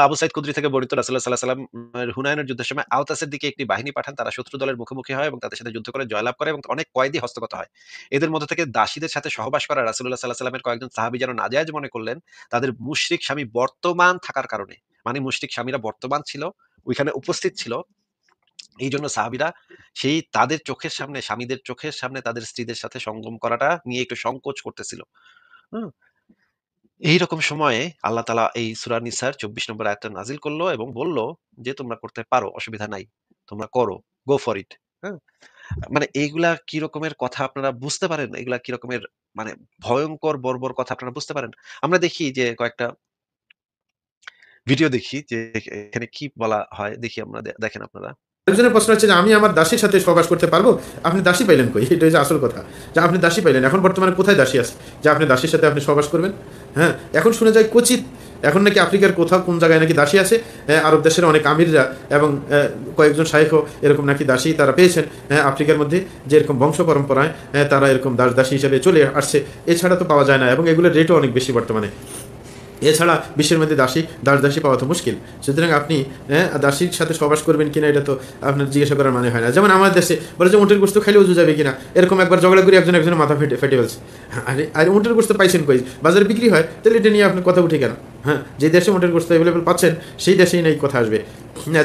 আবু সাঈদ খুদরি থেকে বর্ণিত রাসূলুল্লাহ সাল্লাল্লাহু আলাইহি ওয়াসাল্লাম হুনাইনের যুদ্ধের সময় আওতাসের দিকে একটি বাহিনী পাঠান। তারা শত্রু দলের মুখোমুখি হয় এবং তাদের সাথে যুদ্ধ করে জয়লাভ করে এবং অনেক কয়েদি হস্তগত হয়। এদের মধ্য থেকে দাসীদের সাথে সহবাস করা রাসূলুল্লাহ সাল্লাল্লাহু আলাইহি ওয়াসাল্লামের কয়েকজন সাহাবী যেন নাজায়েজ মনে করলেন, তাদের মুশরিক স্বামী বর্তমান থাকার কারণে। মানে মুশরিক স্বামীরা বর্তমান ছিল, ওইখানে উপস্থিত ছিল। এইজন্য সাহাবীরা সেই তাদের চোখের সামনে, স্বামীদের চোখের সামনে তাদের স্ত্রীদের সাথে সঙ্গম করাটা নিয়ে একটু সংকোচ করতেছিল। হুম? এইরকম সময়ে আল্লাহ তাআলা এই সূরা নিসার ২৪ নম্বর আয়াতটা নাযিল করল এবং বলল যে, "তোমরা করতে পারো, অসুবিধা নাই। তোমরা করো। Go for it." হ্যাঁ? মানে এইগুলা কি রকমের কথা আপনারা বুঝতে পারেন? এগুলা কি রকমের মানে ভয়ংকর বর্বর কথা আপনারা বুঝতে পারেন? আমরা দেখি যে কয়েকটা ভিডিও দেখি যে এখানে কি বলা হয় দেখি আমরা দেখেন আপনারা।
আরেকজনের প্রশ্ন হচ্ছে যে আমি আমার দাসীর সাথে সহবাস করতে পারবো? আপনি দাসী পাইলেন কই? এটা হচ্ছে আসল কথা। যে আপনি দাসী পাইলেন। এখন বর্তমানে কোথায় দাসী আছে? যে আপনি দাসীর সাথে আপনি সহবাস করবেন? হ্যাঁ, এখন শুনে যায় ক্বচিৎ এখন নাকি আফ্রিকার কোথাও কোন জায়গায় নাকি দাসী আছে। আরব দেশের অনেক আমিররা এবং কয়েকজন শাইখও এরকম নাকি দাসী তারা পেয়েছেন আফ্রিকার মধ্যে, যে এরকম বংশ পরম্পরায় তারা এরকম দাসী হিসেবে চলে আসছে। এছাড়া তো পাওয়া যায় না এবং এগুলোর রেটও অনেক বেশি বর্তমানে। এছাড়া বিশ্বের মধ্যে দাসী পাওয়া তো মুশকিল। সুতরাং আপনি দাসীর সাথে সহবাস করবেন কিনা এটা তো আপনার জিজ্ঞাসা করার মানে হয় না। যেমন আমাদের দেশে বলে যে উটের গোস্ত খাইলে উজু যাবে কিনা, এরকম একবার ঝগড়া করে একজনের মাথা ফেটে ফেলছে। আর উটের গোস্ত পাইছেন কই? বাজারে বিক্রি হয়, তাহলে এটা নিয়ে আপনার কথা উঠে কেন? হ্যাঁ, যে দেশে উটের গোস্ত অ্যাভেলেবল পাচ্ছেন সেই দেশেই নাই কথা আসবে।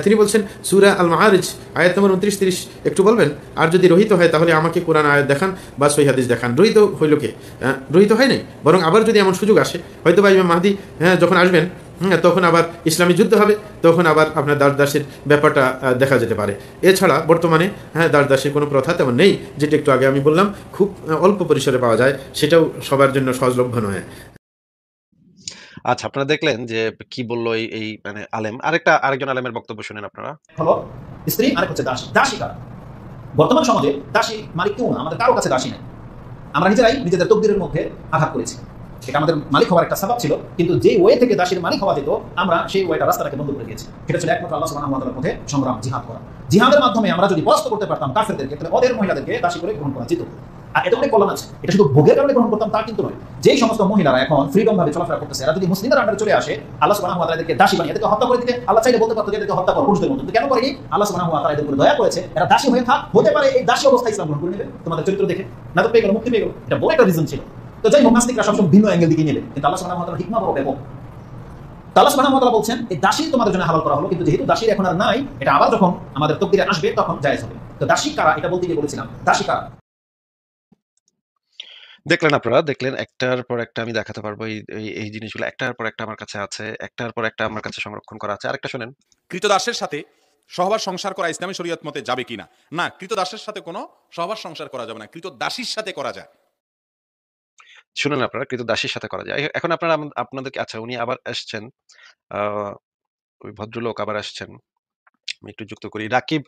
তিনি বলছেন সূরা আল মাআরিজ আয়াত নম্বর ২৯-৩০ একটু বলবেন। আর যদি রহিত হয় তাহলে আমাকে কোরআন আয়াত দেখান বা সহিহ হাদিস দেখান। রহিত হইল কে? রহিত হয় নাই, বরং আবার যদি এমন সুযোগ আসে, হয়তো বা ইমাম মাহদী যখন আসবেন তখন আবার ইসলামী যুদ্ধ হবে, তখন আবার আপনার দাসের ব্যাপারটা দেখা যেতে পারে। এছাড়া বর্তমানে দাসের কোনো প্রথা তেমন নেই, যেটা একটু আগে আমি বললাম খুব অল্প পরিসরে পাওয়া যায়, সেটাও সবার জন্য সহজলভ্য নয়।
আচ্ছা, আপনারা দেখলেন যে কি বলল এই মানে আলেম। আরেকজন আলেমের বক্তব্য শুনেন আপনারা।
হলো স্ত্রী, আরেক হচ্ছে দাসী। দাসী কারা? বর্তমান সমাজে দাসী মালিক কেউ না, আমাদের কারো কাছে দাসী নেই। আমরা নিজেরাই নিজেদের তকদিরের মধ্যে আঘাত করেছি। এটা আমাদের মালিক হওয়ার একটা স্বভাব ছিল, কিন্তু যে ওয়ে থেকে দাসীর মালিক হওয়া যেত আমরা সেই ওয়েটা রাস্তাটাকে বন্ধ করে দিয়েছি। সেটা ছিল একমাত্র আল্লাহ সুবহানাহু ওয়া তাআলার পথে সংগ্রাম, জিহাদ করা। জিহাদের মাধ্যমে আমরা যদি পরাস্ত করতে পারতাম কাফেরদেরকে, তাহলে ওদের মহিলাদেরকে দাসী করে গ্রহণ করা যেত। আর এত অনেক কল্যাণ আছে। এটা শুধু ভোগের কারণে গ্রহণ করতাম তা কিন্তু নয়। যেই সমস্ত মহিলারা এখন ফ্রিডম ভাবে চলাফেরা করতেছে, এরা যদি মুসলিমদের আন্ডারে চলে আসে, আল্লাহ সুবহানাহু ওয়া তাআলা এদেরকে দাসী বানিয়ে এদেরকে হত্যা করে দিতে আল্লাহ চাইলে বলতে পারতো যে এদেরকে হত্যা করো পুরুষদের মতো, কিন্তু কেন করেনি? আল্লাহ সুবহানাহু ওয়া তাআলা এদের উপরে দয়া করেছে, এরা দাসী হয়ে থাক, হতে পারে এই দাসী অবস্থায় ইসলাম গ্রহণ করে নেবে তোমাদের চরিত্র দেখে, না তো পেয়ে গেল, মুক্তি পেয়ে গেল। এটা বড় একটা রিজন ছিল। তো যাই হোক, নাস্তিকরা সবসময় ভিন্ন অ্যাঙ্গেল দিকে নেবে, কিন্তু আল্লাহ সুবহানাহু ওয়া তাআলার হিকমা বড় ব্যাপক। আল্লাহ সুবহানাহু ওয়া তাআলা বলছেন এই দাসী তোমাদের জন্য হালাল করা হলো, কিন্তু যেহেতু দাসী এখন আর নাই, এটা আবার যখন আমাদের তকদিরে আসবে তখন জায়েজ হবে। তো দাসী কারা এটা বলতে গিয়ে বলেছিলাম, দাসী কারা?
দেখলেন আপনারা, দেখলেন একটার পর একটা আমি দেখাতে পারবো এই জিনিসগুলো একটার পর একটা আমার কাছে আছে, একটার পর একটা আমার কাছে সংরক্ষণ করা আছে। আরেকটা শোনেন।
কৃতদাসের সাথে সহবাস সংসার করা ইসলামী শরীয়ত মতে যাবে কিনা? না, কৃতদাসের সাথে কোনো সহবাস সংসার করা যাবে না, কৃতদাসীর সাথে করা যায়।
শুনেন আপনারা, কিন্তু দাসীর সাথে করা যায়। এখন আপনারা আপনাদেরকে আচ্ছা উনি আবার আসছেন। আ ওই ভদ্রলোক আবার আসছেন। আমি একটু যুক্ত করি। রাকিব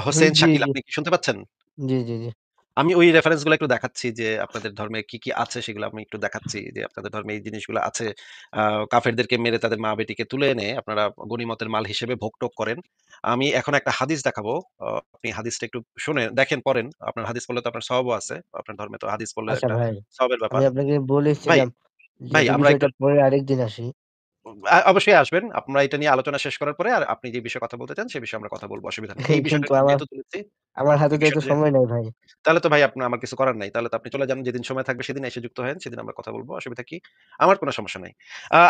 হোসেন
জি,
শাকিল,
জি,
আপনি কি শুনতে পাচ্ছেন?
জি, জি, জি।
আমি ওই রেফারেন্স গুলো একটু দেখাচ্ছি যে আপনাদের ধর্মে কি আছে সেগুলো আমি একটু দেখাচ্ছি যে আপনাদের ধর্মে এই জিনিসগুলো আছে। আ কাফেরদেরকে মেরে তাদের মা-বেটিকে তুলে এনে আপনারা গনিমতের মাল হিসেবে ভোগ-টোগ করেন। আমি এখন একটা হাদিস দেখাবো। আপনি হাদিসটা একটু শুনে দেখেন, পড়েন। আপনার হাদিস পড়লে তো আপনার সওয়াবও আছে। আপনার ধর্মে তো হাদিস পড়লে
আচ্ছা
একটা
ভাই,
সওয়াবের
আমি
ব্যাপার।
আপনাকে
ভাই,
বলেছিলাম যে
ভাই
এই
আমরা একটু
বিষয়টা পরে আরেকদিন আসি।
অবশ্যই আসবেন। আমরা এটা নিয়ে আলোচনা শেষ করার পরে আর আপনি যে বিষয়ে কথা বলতে চান সে বিষয়ে আমরা কথা বলব। অসুবিধা নেই। এই বিষয়টা
কিন্তু
যেহেতু তুলেছি,
আমার হাতে
এই
তো এত
বিষয়টা
সময় নাই ভাই।
তাহলে তো ভাই আমার কিছু করার নাই। তাহলে তো আপনি চলে যান। যেদিন সময় থাকবে সেদিন এসে যুক্ত হয়েন। সেদিন আমরা কথা বলব। অসুবিধা কি? আমার কোনো সমস্যা নাই।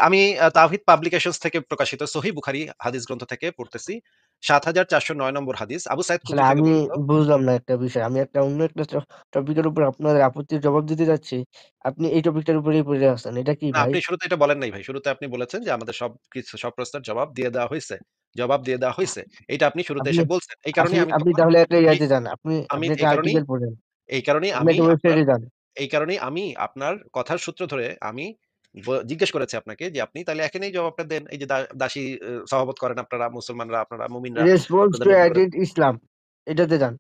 আমি তাওহীদ পাবলিকেশনস থেকে প্রকাশিত সহিহ বুখারী হাদিস গ্রন্থ থেকে পড়তেছি। ৭,৪০৯ নম্বর হাদিস আবু সাঈদ
আসলে
খুদরি থেকে
আমি
বর্ণিত।
বুঝলাম না একটা বিষয়। আমি একটা অন্য একটা টপিকের উপর আপনাদের আপত্তির জবাব দিতে যাচ্ছি। আপনি এই টপিকটার উপরেই পড়ে আছেন। এটা কি
না,
ভাই?
আপনি শুরুতে এটা বলেন নাই ভাই। শুরুতে আপনি বলেছেন যে আমাদের সব প্রশ্নের জবাব দিয়ে দেওয়া হইছে। জবাব দিয়ে দেওয়া হইছে। এইটা আপনি শুরুতে
আপনি
এসে বলছেন। এই কারণেই আমি
আপনি
তখন
তাহলে একটা
এই
ইয়াতে যান। আপনি
আমি
আপনি একটা
এই কারণেই
আর্টিকেল পড়েন।
এই কারণেই
আপনি
আমি
একটা
আপনার
ওয়েবসাইটে যান।
এই কারণেই আমি আপনার কথার সূত্র ধরে আমি জিজ্ঞেস করেছি আপনাকে যে আপনি তাহলে এখানেই জবাবটা দেন। এই যে দাসী সহবত করেন আপনারা মুসলমানরা, আপনারা মুমিনরা
রেসপন্স
আপনাদের
টু
নবী করেন।
এডিট ইসলাম এটাতে যান।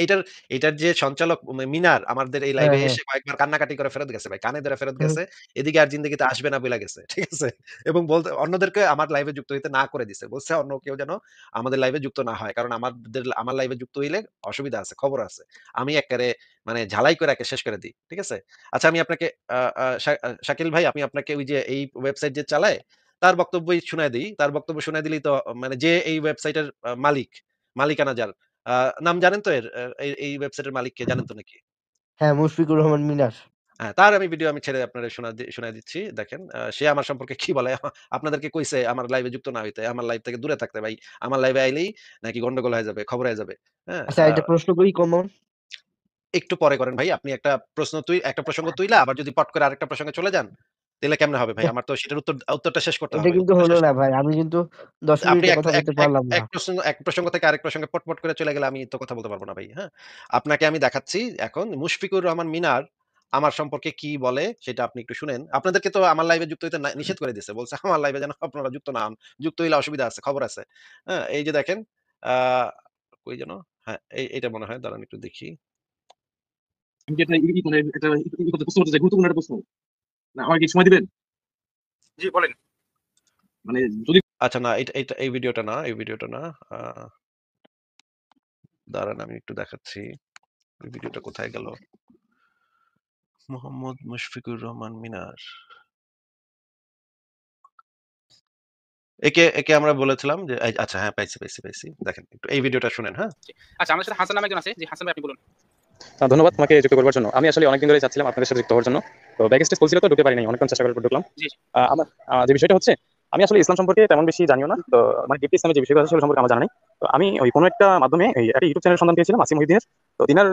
এটার এটার যে সঞ্চালক মিনার আমাদের এই
হ্যাঁ,
লাইভে
হ্যাঁ।
এসে কয়েকবার কান্নাকাটি করে ফেরত গেছে ভাই। কানে ধরে ফেরত
হুম।
গেছে। এদিকে আর জিন্দেগিতে আসবে না বইলা গেছে। ঠিক আছে? এবং বলতে অন্যদেরকে আমার লাইভে যুক্ত হইতে না করে দিছে। বলছে অন্য কেউ যেন আমাদের লাইভে যুক্ত না হয়। কারণ আমার লাইভে যুক্ত হইলে অসুবিধা আছে, খবর আছে। আমি এক্কারে মানে ঝালাই করে একে শেষ করে দিই। ঠিক আছে? আচ্ছা আমি আপনাকে আ আ শাকিল ভাই আমি আপনাকে ওই যে এই ওয়েবসাইট যে চালায় তার বক্তব্যই শুনায় দেই। তার বক্তব্য শুনায় দিলেই তো মানে যে এই ওয়েবসাইটের মালিকানা যার আ নাম জানেন তো এর? এই ওয়েবসাইটের মালিক কে জানেন তো নাকি?
হ্যাঁ, মুশফিকুর রহমান মিনার।
হ্যাঁ, তার আমি ভিডিও আমি ছেড়ে আপনারে শোনায় দিচ্ছি। দেখেন সে আমার সম্পর্কে কি বলে? আপনাদেরকে কইছে আমার লাইভে যুক্ত না হইতে, আমার লাইভ থেকে দূরে থাকতে ভাই। আমার লাইভে আইলেই নাকি গন্ডগোল হয়ে যাবে, খবর হয়ে যাবে। হ্যাঁ?
আচ্ছা এটা প্রশ্ন করি কমন।
একটু পরে করেন ভাই। আপনি একটা প্রসঙ্গ তুইলা আবার যদি পট করে আরেকটা প্রসঙ্গে চলে যান, তাইলে কেমনে হবে ভাই? আমার তো সেটার উত্তরটা শেষ করতে
এটা
হবে।
কিন্তু
উত্তরটা
হলো
শেষ
না ভাই। আমি কিন্তু ১০
আপনি
মিনিটে
এক
কথা
এক
বলতে
এক
পারলাম না।
এক প্রসঙ্গ থেকে আরেক প্রসঙ্গে পট করে চলে গেলে আমি তো কথা বলতে পারব না ভাই, হ্যাঁ? আপনাকে আমি দেখাচ্ছি এখন মুশফিকুর রহমান মিনার আমার সম্পর্কে কি বলে সেটা আপনি একটু শুনেন। আপনাদেরকে তো আমার লাইভে যুক্ত হইতে নিষেধ করে দিছে। বলছে আমার লাইভে যেন আপনারা যুক্ত না হন। যুক্ত হইলে অসুবিধা আছে, খবর আছে। হ্যাঁ? এই যে দেখেন আ কই যেন? হ্যাঁ, এইটা মনে হয় দাঁড়ান একটু দেখি।
আমি কি একটা মানে একটা প্রশ্ন করতে চাই, গুরুত্বপূর্ণ একটা প্রশ্ন। না আমাকে কি সময় দিবেন?
জি বলেন।
মানে যদি
আচ্ছা না এই ভিডিওটা না, এই ভিডিওটা না। আ দাঁড়ান আমি একটু দেখাচ্ছি। ওই ভিডিওটা কোথায় গেল? মোহাম্মদ মুশফিকুর রহমান মিনার। একে আমরা বলেছিলাম যে আচ্ছা হ্যাঁ পাইছি। দেখেন একটু এই ভিডিওটা শুনেন, হ্যাঁ?
আচ্ছা আমাদের সাথে হাসান নামে একজন আছে। জি হাসান ভাই আপনি বলুন।
ধন্যবাদ তোমাকে যুক্ত করবার জন্য। আমি আসলে অনেকদিন ধরে চাচ্ছিলাম আপনাদের সাথে যুক্ত হওয়ার জন্য। তো ব্যাক স্টেজ চলছিল তো ঢুকতে পারিনি। অনেকক্ষণ চেষ্টা করার পর ঢুকলাম।
জি
আমার যে বিষয়টা হচ্ছে আমি আসলে ইসলাম সম্পর্কে তেমন বেশি জানিও না। তো মানে ডিপলি ইসলামের যে বিষয়গুলো আছে সেগুলো সম্পর্কে আমার জানা নেই। তো আমি ওই কোনো একটা মাধ্যমে একটা ইউটিউব চ্যানেল সন্ধান পেয়েছিলাম আসিফ মহিউদ্দিনের। তো তিনার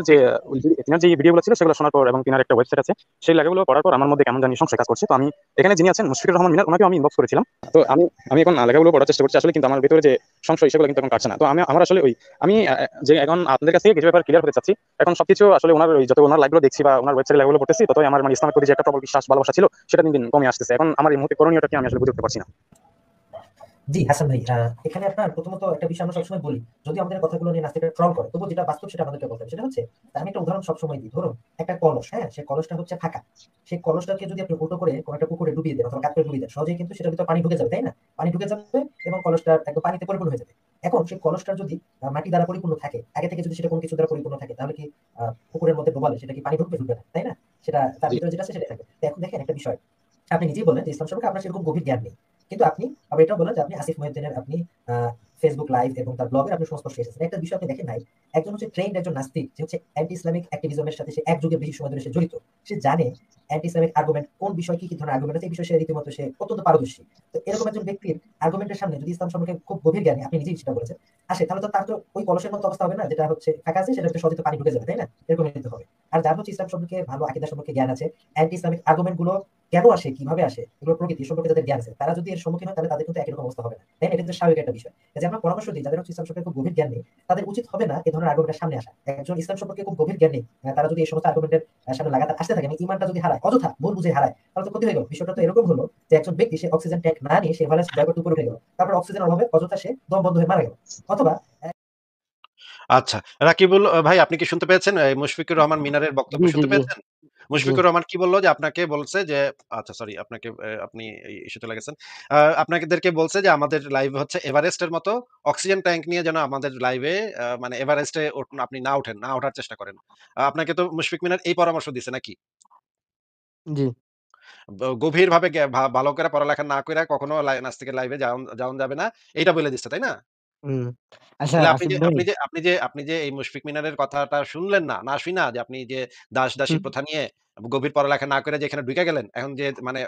যে ভিডিওগুলো ছিল সেগুলো শোনার পর এবং তিনার একটা ওয়েবসাইট আছে সেই লেখাগুলো পড়ার পর আমার মধ্যে কেমন জানি সংশয় কাজ করছে। তো আমি এখানে যিনি আছেন মুশফিকুর রহমান মিনার ওনাকে আমি ইনবক্স করেছিলাম। তো আমি এখন লেখাগুলো পড়ার চেষ্টা করছি আসলে, কিন্তু আমার ভিতরে যে সংশয় সেগুলো কিন্তু এখন কাটছে না। তো আমার আসলে আমি যে এখন আপনাদের কাছ থেকে কিছু ব্যাপার ক্লিয়ার হতে চাচ্ছি। এখন সবকিছু আসলে যত ওনার লাইভগুলো দেখছি বা ওনার ওয়েবসাইটে লাইভগুলো পড়তেছি ততই আমার মানে ইসলামের প্রতি যে একটা প্রবল বিশ্বাস ভালোবাসা ছিল সেটা দিন দিন কমে আসতেছে। এখন আমার এই মুহূর্তে করণীয়টা কি আমি আসলে বুঝে উঠতে পারছি না।
জি হাসান ভাই, এখানে আপনার প্রথমত একটা বিষয় আমরা সবসময় বলি, যদি আমাদের কথাগুলো নিয়ে নাস্তিকরা ট্রল করে তবু যেটা বাস্তব সেটা আমাদেরকে বলতে হবে। সেটা হচ্ছে আমি একটা উদাহরণ সবসময় দিই। ধরুন একটা কলস, হ্যাঁ, সেই কলসটা হচ্ছে ফাঁকা। সেই কলসটাকে যদি আপনি উল্টো করে কোনো একটা পুকুরে ডুবিয়ে দেন অথবা কাপড়ে ডুবিয়ে দেন, সহজেই কিন্তু সেটার ভিতর পানি ঢুকে যাবে, তাই না? পানি ঢুকে যাবে এবং কলসটা একদম পানিতে পরিপূর্ণ হয়ে যাবে। এখন সেই কলসটার যদি মাটি দ্বারা পরিপূর্ণ থাকে, আগে থেকে যদি সেটা কোনো কিছু দ্বারা পরিপূর্ণ থাকে, তাহলে কি পুকুরের মধ্যে ডোবালে সেটা কি পানি ঢুকবে না, তাই না? সেটা তার
জি।
ভিতরে যেটা আছে সেটাই থাকবে। তো এখন দেখেন একটা বিষয়, আপনি নিজেই বলেন যে ইসলাম সম্পর্কে আপনার সেরকম গভীর জ্ঞান নেই, কিন্তু আপনি আবার এটাও বলেন যে আপনি আসিফ মহিউদ্দিনের আপনি ফেসবুক লাইভ এবং তার ব্লগের আপনি সংস্পর্শে এসেছেন। একটা বিষয় আপনি দেখেন নাই, একজন হচ্ছে ট্রেন্ড একজন নাস্তিক, যে হচ্ছে অ্যান্টি ইসলামিক অ্যাক্টিভিজমের সাথে সে এক যুগের বেশি সময় ধরে সে জড়িত। সে জানে অ্যান্টি ইসলামিক আর্গুমেন্ট কোন বিষয় কি ধরনের আর্গুমেন্ট আছে, এই বিষয়ে সে রীতিমতো সে অত্যন্ত পারদর্শী। তো এরকম একজন ব্যক্তির আর্গুমেন্টের সামনে যদি ইসলাম সম্পর্কে খুব গভীর জ্ঞানী, আপনি নিজেই সেটা বলেছেন, আসে, তাহলে তো তার তো ওই কলসের মতো অবস্থা হবে না, যেটা হচ্ছে ফাঁকা আছে সেটা হচ্ছে সহজে পানি ঢুকে যাবে, তাই না? এরকম নিতে হবে। আর যার হচ্ছে ইসলাম সম্পর্কে ভালো আকীদা সম্পর্কে জ্ঞান আছে, অ্যান্টি ইসলামিক আর্গুমেন্ট গুলো কেন আসে, কিভাবে আসে, এগুলোর প্রকৃতি সম্পর্কে যাদের জ্ঞান আছে, তারা যদি এর সম্মুখীন হয় তাহলে তাদের কিন্তু একই রকম অবস্থা হবে না, তাই না? এটা কিন্তু স্বাভাবিক একটা বিষয়। যে আমরা পরামর্শ দিই যাদের হচ্ছে ইসলাম সম্পর্কে খুব গভীর জ্ঞান নেই, তাদের উচিত হবে না এই ধরনের আর্গুমেন্টের সামনে আসা। একজন ইসলাম সম্পর্কে খুব গভীর জ্ঞান নেই, তারা যদি এই সমস্ত আর্গুমেন্টের সামনে লাগাতার আসতে থাকে এবং ইমানটা যদি হারায়, অযথা ভুল বুঝে হারায়, তাহলে তো ক্ষতি হয়ে গেল। বিষয়টা তো এরকম হলো যে একজন ব্যক্তি সে অক্সিজেন ট্যাঙ্ক না নিয়ে সে এভারেস্ট জয় করতে উপরে উঠে গেল, তারপর অক্সিজেন অভাবে অযথা সে দম বন্ধ হয়ে মারা গেল। অথবা
আচ্ছা, রাকিবুল ভাই আপনি কি শুনতে পেয়েছেন? এই মুশফিকুর রহমান মিনারের বক্তব্য
জি, জি,
শুনতে
জি,
পেয়েছেন?
জি।
মুশফিকুর রহমান কি বলল যে আপনাকে বলছে যে আচ্ছা সরি আপনাকে আপনি এই ইস্যুতে লেগেছেন। আপনাদেরকে বলছে যে আমাদের লাইভ হচ্ছে এভারেস্টের মতো অক্সিজেন ট্যাঙ্ক নিয়ে যেন আমাদের লাইভে মানে এভারেস্টে আপনি না ওঠার চেষ্টা করেন। আপনাকে তো মুশফিক মিনার এই পরামর্শ দিছে নাকি?
জি।
গভীরভাবে ভালো করে পড়ালেখা না কইরা কখনো নাস্তিকের লাইভে যাওন যাবে না। এইটা বইলে দিছে, তাই না?
হুম। আচ্ছা
তাহলে
আসিফ ভাই,
আপনি যে এই মুশফিক মিনারের কথাটা শুনলেন না, না শুইনা যে আপনি যে দাসী
হুম,
প্রথা নিয়ে গভীর পড়ালেখা না করে যে এখানে ঢুইকা গেলেন, এখন যে মানে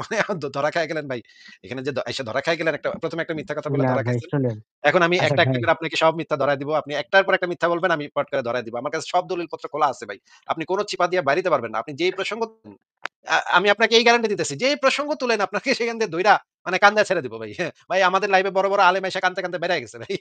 মানে ধরা খায় গেলেন ভাই। এখানে যে এসে ধরা খায় গেলেন, প্রথম একটা মিথ্যা কথা বলে
না
ধরা
ভাই
খাইছেন।
শুনেন।
এখন আমি
আচ্ছা
একটা, একটা
ভাই,
করে আপনাকে সব মিথ্যা ধরায় দিব। আপনি একটার পর একটা মিথ্যা বলবেন, আমি পট করে ধরায় দিব। আমার কাছে সব দলিলপত্র খোলা আছে ভাই। আপনি কোন চিপা দিয়ে বাইর হইতে পারবেন না। আপনি যেই প্রসঙ্গ আমি আপনাকে এই গ্যারান্টি দিতেছি। যেই প্রসঙ্গ তুলেন আপনাকে সেখান দিয়ে ধইরা মানে কান্দা ছেড়ে দিব ভাই। হ্যাঁ, ভাই আমাদের লাইভে বড়, বড় আলেম আইসা কানতে, কানতে বেড়ায় গেছে ভাই।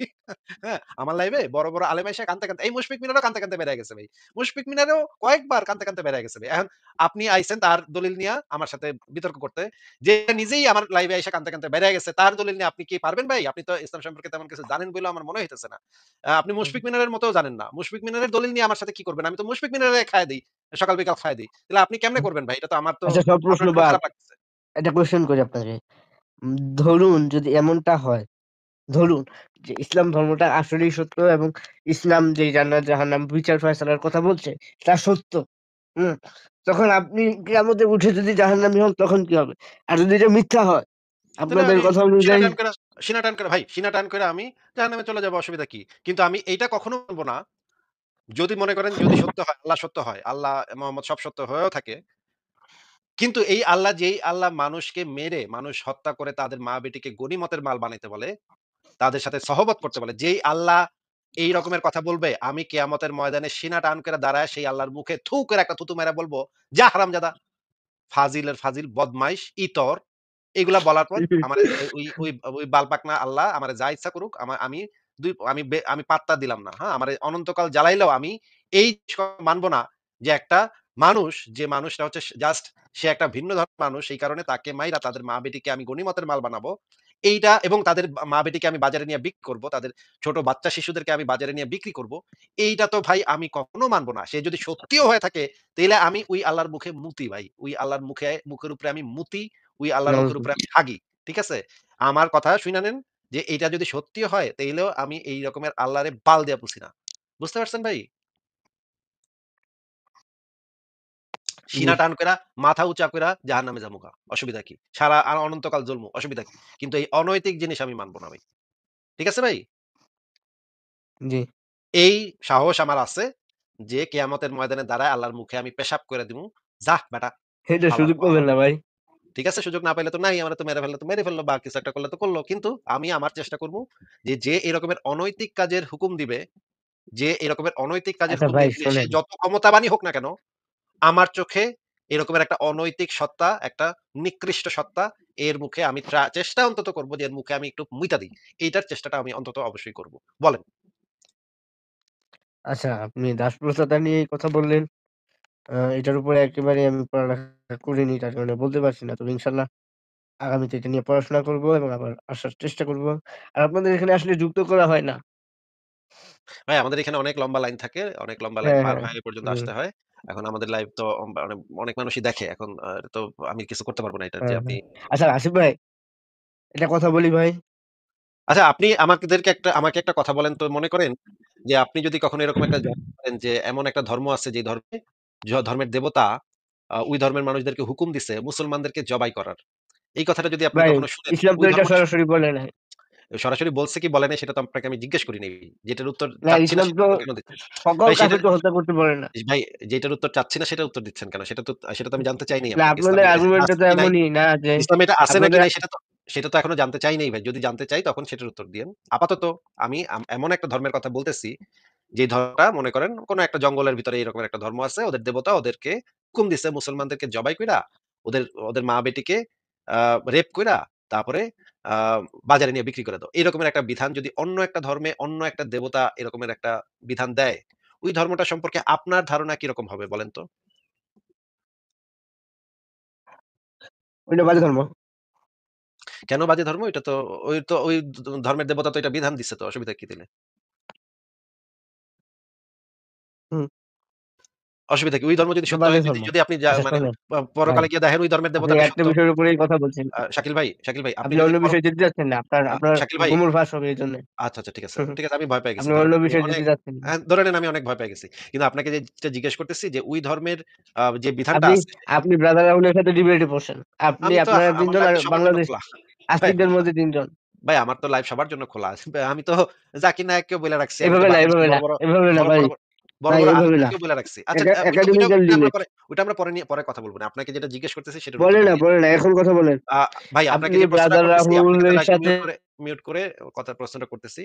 হ্যাঁ, আমার লাইভে বড়, বড় আলেম আইসা কানতে, কানতে এই মুশফিক মিনারও কানতে, কানতে বেড়ায় গেছে ভাই। মুশফিক মিনারও কয়েকবার কানতে, কানতে বেড়ায় গেছে ভাই। এখন আপনি আইছেন তার দলিল নিয়া আমার সাথে বিতর্ক করতে। যে নিজেই আমার লাইভে আইসা কানতে, কানতে বেড়ায় গেছে তার দলিল নিয়ে আপনি কি পারবেন ভাই? আপনি তো ইসলাম সম্পর্কে তেমন কিছু জানেন বলেও আমার মনে হইতেছে না। আপনি মুশফিক মিনারের মতও জানেন না। মুশফিক মিনারের দলিল নিয়ে আমার সাথে কি করবেন? আমি তো মুশফিক মিনারে খাইয়া দেই। সকাল বিকাল খাইয়া দেই। তাহলে আপনি কেমনে করবেন ভাই? এটা তো আমার তো
আচ্ছা সব প্রশ্ন
আপনার জন্য
বাদ।
খারাপ লাগতেছে।
একটা কোয়েশ্চেন করি আপনাকে। ধরুন যদি এমনটা হয়, ধরুন যে ইসলাম ধর্মটা আসলেই সত্য এবং ইসলাম যে জান্নাত জাহান্নাম বিচার ফয়সালার কথা বলছে তা সত্য। হুম, তখন আপনি কিয়ামতে উঠে যদি জাহান্নামী হন তখন কি হবে? আর যদি এটা মিথ্যা হয়
তাহলে
আপনাদের
আমি
কথা
সিনা
অনুযায়ী,
টান কইরা সিনা টান কইরা ভাই, সিনা টান কইরা আমি জাহান্নামে চলে যাবো, অসুবিধা কি? কিন্তু আমি এইটা কখনো বলব না, যদি মনে করেন যদি সত্য হয়, আল্লাহ সত্য হয়, আল্লাহ মোহাম্মদ সব সত্য হয়েও থাকে। কিন্তু এই আল্লাহ, যেই আল্লাহ মানুষকে মেরে, মানুষ হত্যা করে তাদের মা-বেটিকে গনিমতের মাল বানাইতে বলে, তাদের সাথে সহবত করতে বলে, যেই আল্লাহ এই রকমের কথা বলবে, আমি কিয়ামতের ময়দানে সিনা টান করে দাঁড়ায় সেই আল্লাহর মুখে থু করে একটা থুতু মেরে বলব, "যা হারামজাদা! ফাজিলের ফাজিল, বদমাইশ, ইতর।" এগুলা বলার পর আমার ওই বালপাকনা আল্লাহ আমারে যা ইচ্ছা করুক, আমি পাত্তা দিলাম না। হ্যাঁ? আমারে অনন্তকাল জ্বালাইলেও আমি এই মানব না যে একটা মানুষ, যে মানুষটা হচ্ছে জাস্ট সে একটা ভিন্ন ধর্মের মানুষ, এই কারণে তাকে মাইরা তাদের মা-বেটিকে আমি গনিমতের মাল বানাবো। এইটা, এবং তাদের মা-বেটিকে আমি বাজারে নিয়ে বিক্রি করব। তাদের ছোট বাচ্চা শিশুদেরকে আমি বাজারে নিয়ে বিক্রি করব। এইটা তো ভাই আমি কখনো মানব না। সে যদি সত্যিও হয়ে থাকে, তাইলে আমি ওই আল্লাহর মুখে মুতি ভাই। ওই আল্লাহর মুখের উপরে আমি মুতি, ওই আল্লাহর মুখের উপরে আমি হাগি। ঠিক আছে? আমার কথা শুইনা নেন, যে এইটা যদি সত্যি হয় তাইলেও আমি এই রকমের আল্লাহরে বাল দিয়া পুছি না। বুঝতে পারছেন ভাই?
জি,
সিনা টান কইরা মাথা উঁচা কইরা জাহান্নামে যামুগা। অসুবিধা কি? সারা অনন্তকাল জ্বলমু। অসুবিধা কি? কিন্তু এই অনৈতিক জিনিস আমি মানব না ভাই। ঠিক আছে ভাই?
জি,
এই সাহস আমার আছে যে কিয়ামতের ময়দানে দাঁড়ায় আল্লাহর মুখে আমি পেশাব করে দিমু। যাহ বেটা
এটা
হালার
সুযোগ
পালা।
পাবেন না ভাই।
ঠিক আছে? সুযোগ না পাইলে তো নাই। আমারে তো মেরে ফেললে তো মেরে ফেললো, বা কিছু একটা করলে তো করল। কিন্তু আমি আমার চেষ্টা করব যে, যে এরকমের অনৈতিক কাজের হুকুম দিবে, যে এরকমের অনৈতিক কাজের
আচ্ছা
হুকুম
ভাই
দিবে, সে
শোনেন,
যত ক্ষমতাবানই হোক না কেন, আমার চোখে এরকমের একটা অনৈতিক সত্তা, একটা নিকৃষ্ট সত্তা, এর মুখে আমি চেষ্টা অন্তত করব যে এর মুখে আমি একটু মুইতা দিই। এইটার চেষ্টাটা আমি অন্তত অবশ্যই করব। বলেন।
আচ্ছা আপনি দাসপ্রথাটা নিয়ে কথা বললেন। এটার উপরে একেবারে আমি পড়ালেখা করিনি, তার কারণে বলতে পারছি না। তবে ইনশাল্লাহ আগামীতে এটা নিয়ে পড়াশোনা করব এবং আবার আসার চেষ্টা করব। আর আপনাদের এখানে আসলে যুক্ত করা হয় না।
ভাই আমাদের এখানে অনেক লম্বা লাইন থাকে। অনেক লম্বা লাইন
হ্যাঁ,
পার
হ্যাঁ।
হয়ে এ পর্যন্ত
হুম,
আসতে হয়। এখন আমাদের লাইভ তো মানে অনেক মানুষই দেখে। এখন তো আমি কিছু করতে পারব না এটার, যে
হ্যাঁ,
আপনি
হ্যাঁ। আচ্ছা আসিফ ভাই, একটা কথা বলি ভাই।
আচ্ছা, আপনি আমাকে একটা কথা বলেন তো, মনে করেন যে আপনি যদি কখনো এরকম একটা জানতে পারেন যে এমন একটা ধর্ম আছে যে ধর্মে, ধর্মের দেবতা ওই ধর্মের মানুষদেরকে হুকুম দিছে মুসলমানদেরকে জবাই করার। এই কথাটা যদি আপনি
ভাই
কখনো শুনেন,
ইসলাম তো
ওই
এটা
ধর্মটা
সরাসরি বলে নাই।
সরাসরি বলছে কি বলে নাই সেটা তো আপনাকে আমি জিজ্ঞেস করি নাই। যেটার উত্তর
না
চাচ্ছি না
ইসলাম
সেটার
তো
উত্তর কেন দিচ্ছেন?
সকল
ভাই সেটা
কাফেরকে হত্যা করতে বলে না।
ভাই যেটার উত্তর চাচ্ছি না সেটার উত্তর দিচ্ছেন কেন? সেটা তো আমি জানতে চাই নাই
না
আপনাকে।
আপনাদের
ইসলামে এটা
আর্গুমেন্টটা
আছে
তো
কি নাই,
এমনই না যে
ইসলামে এটা আছে নাকি
আপনাদের
নাই সেটা তো এখনো জানতে চাই নাই ভাই। যদি জানতে চাই তখন সেটার উত্তর দিয়েন। আপাতত আমি এমন একটা ধর্মের কথা বলতেছি, যে ধর্মটা মনে করেন কোন একটা জঙ্গলের ভিতরে এরকম একটা ধর্ম আছে। ওদের দেবতা ওদেরকে হুকুম দিছে মুসলমানদেরকে জবাই কইরা, ওদের ওদের মা-বেটিকে রেপ কইরা, তারপরে আ বাজারে নিয়ে বিক্রি করে দাও। এরকমের একটা বিধান যদি অন্য একটা ধর্মে, অন্য একটা দেবতা এরকমের একটা বিধান দেয়, ওই ধর্মটা সম্পর্কে আপনার ধারণা কিরকম হবে বলেন তো?
ওইটা বাজে ধর্ম।
কেন বাজে ধর্ম? এটা তো ওই ধর্মের দেবতা তো এটা বিধান দিছে, তো অসুবিধা কি দিলে?
হুম,
অসুবিধা কি? ওই ধর্ম যদি
এটা
সত্য
বাজে
হয়, যদি
ধর্ম।
যদি আপনি
আচ্ছা
মানে
শোনেন ভাই,
পরকালে গিয়ে দেখেন ওই ধর্মের
আপনি
দেবতাটা
একটা
সত্য।
বিষয়ের উপরেই কথা বলছেন।
শাকিল ভাই আপনি
আপনি
যদি
অন্য বিষয়ে যেতে চাচ্ছেন না। আপনার আপনার
শাকিল ভাই,
গুমর ফাঁস হবে এজন্যে।
আচ্ছা, আচ্ছা, ঠিক আছে। ঠিক আছে, আমি ভয় পেয়ে গেছি।
আপনি
ধরেন
অন্য
আমি
বিষয়ে
অনেক
যেতে চাচ্ছেন না।
ধরে নেন আমি অনেক ভয় পেয়ে গেছি। কিন্তু আপনাকে যেটা জিজ্ঞেস করতেছি যে ওই ধর্মের যে বিধানটা
আপনি
আছে,
আপনি ব্রাদার রাহুলের সাথে ডিবেটে বসেন। আপনি
আমি তো
আপনারা ৩
আমার
জন
লাইফ
আর
তো সবার জন্য
বাংলাদেশ
খোলা। ভাই
আস্তিকদের মধ্যে ৩ জন।
ভাই আমার তো লাইফ সবার জন্য খোলা আছে। ভাই, আমি তো জাকির নায়েককেও বইলা রাখছি। আমি তো
এভাবে না,
বাংলাদেশের
এভাবে না, এভাবে না
বড়,
ভাই।
বড়, বড়,
ভাই
বড়
এভাবে না।
আলেমদেরকেও বইলা রাখছি। আচ্ছা ওইটাও
একাডেমিক্যাল
যদি আমরা
ডিবেট।
পরে ওইটা আমরা পরে কথা বলবো না। আপনাকে যেটা জিজ্ঞেস করতেছি সেটার
বলে
উত্তরটা
না
দিয়ে
বলে না, এখন কথা বলেন।
আ ভাই আপনাকে
আপনি
যে প্রশ্নটা
ব্রাদার
করতেছি, আপনাকে
রাহুলের
তাহলে আগে
সাথে
মিউট করে প্রশ্নটা করতেছি।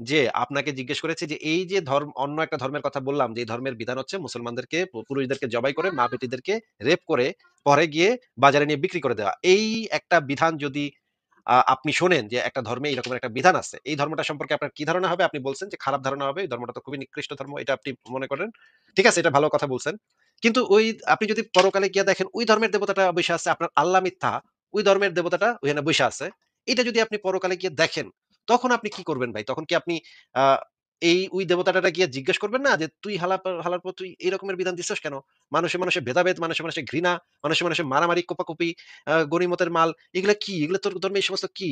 যে আপনাকে জিজ্ঞেস করেছি যে এই যে অন্য একটা ধর্মের কথা বললাম যে এই ধর্মের বিধান হচ্ছে মুসলমানদেরকে পুরুষদেরকে জবাই করে মা-বেটিদেরকে রেপ করে পরে গিয়ে বাজারে নিয়ে বিক্রি করে দেওয়া। এই একটা বিধান যদি আপনি শোনেন যে একটা ধর্মে এরকম একটা বিধান আছে, এই ধর্মটা সম্পর্কে আপনার কি ধারণা হবে? আপনি বলছেন যে খারাপ ধারণা হবে। এই ধর্মটা তো খুবই নিকৃষ্ট ধর্ম। এটা আপনি মনে করেন। ঠিক আছে, এটা ভালো কথা বলছেন। কিন্তু আপনি যদি পরকালে গিয়ে দেখেন ওই ধর্মের দেবতাটা বইসা আছে, আপনার আল্লাহ মিথ্যা, ওই ধর্মের দেবতাটা ওখানে বইসা আছে। এটা যদি আপনি পরকালে গিয়ে দেখেন, তখন আপনি কি করবেন ভাই? তখন কি আপনি আ ওই দেবতাটা গিয়ে জিজ্ঞেস করবেন না যে, "তুই হালার পর তুই এই রকমের বিধান দিছস কেন? মানুষে ভেদাভেদ, মানুষে ঘৃণা, মানুষে মারামারি, কোপাকুপি, গনিমতের মাল, এগুলা কি? এগুলা তোর ধর্মে এই সমস্ত কি?"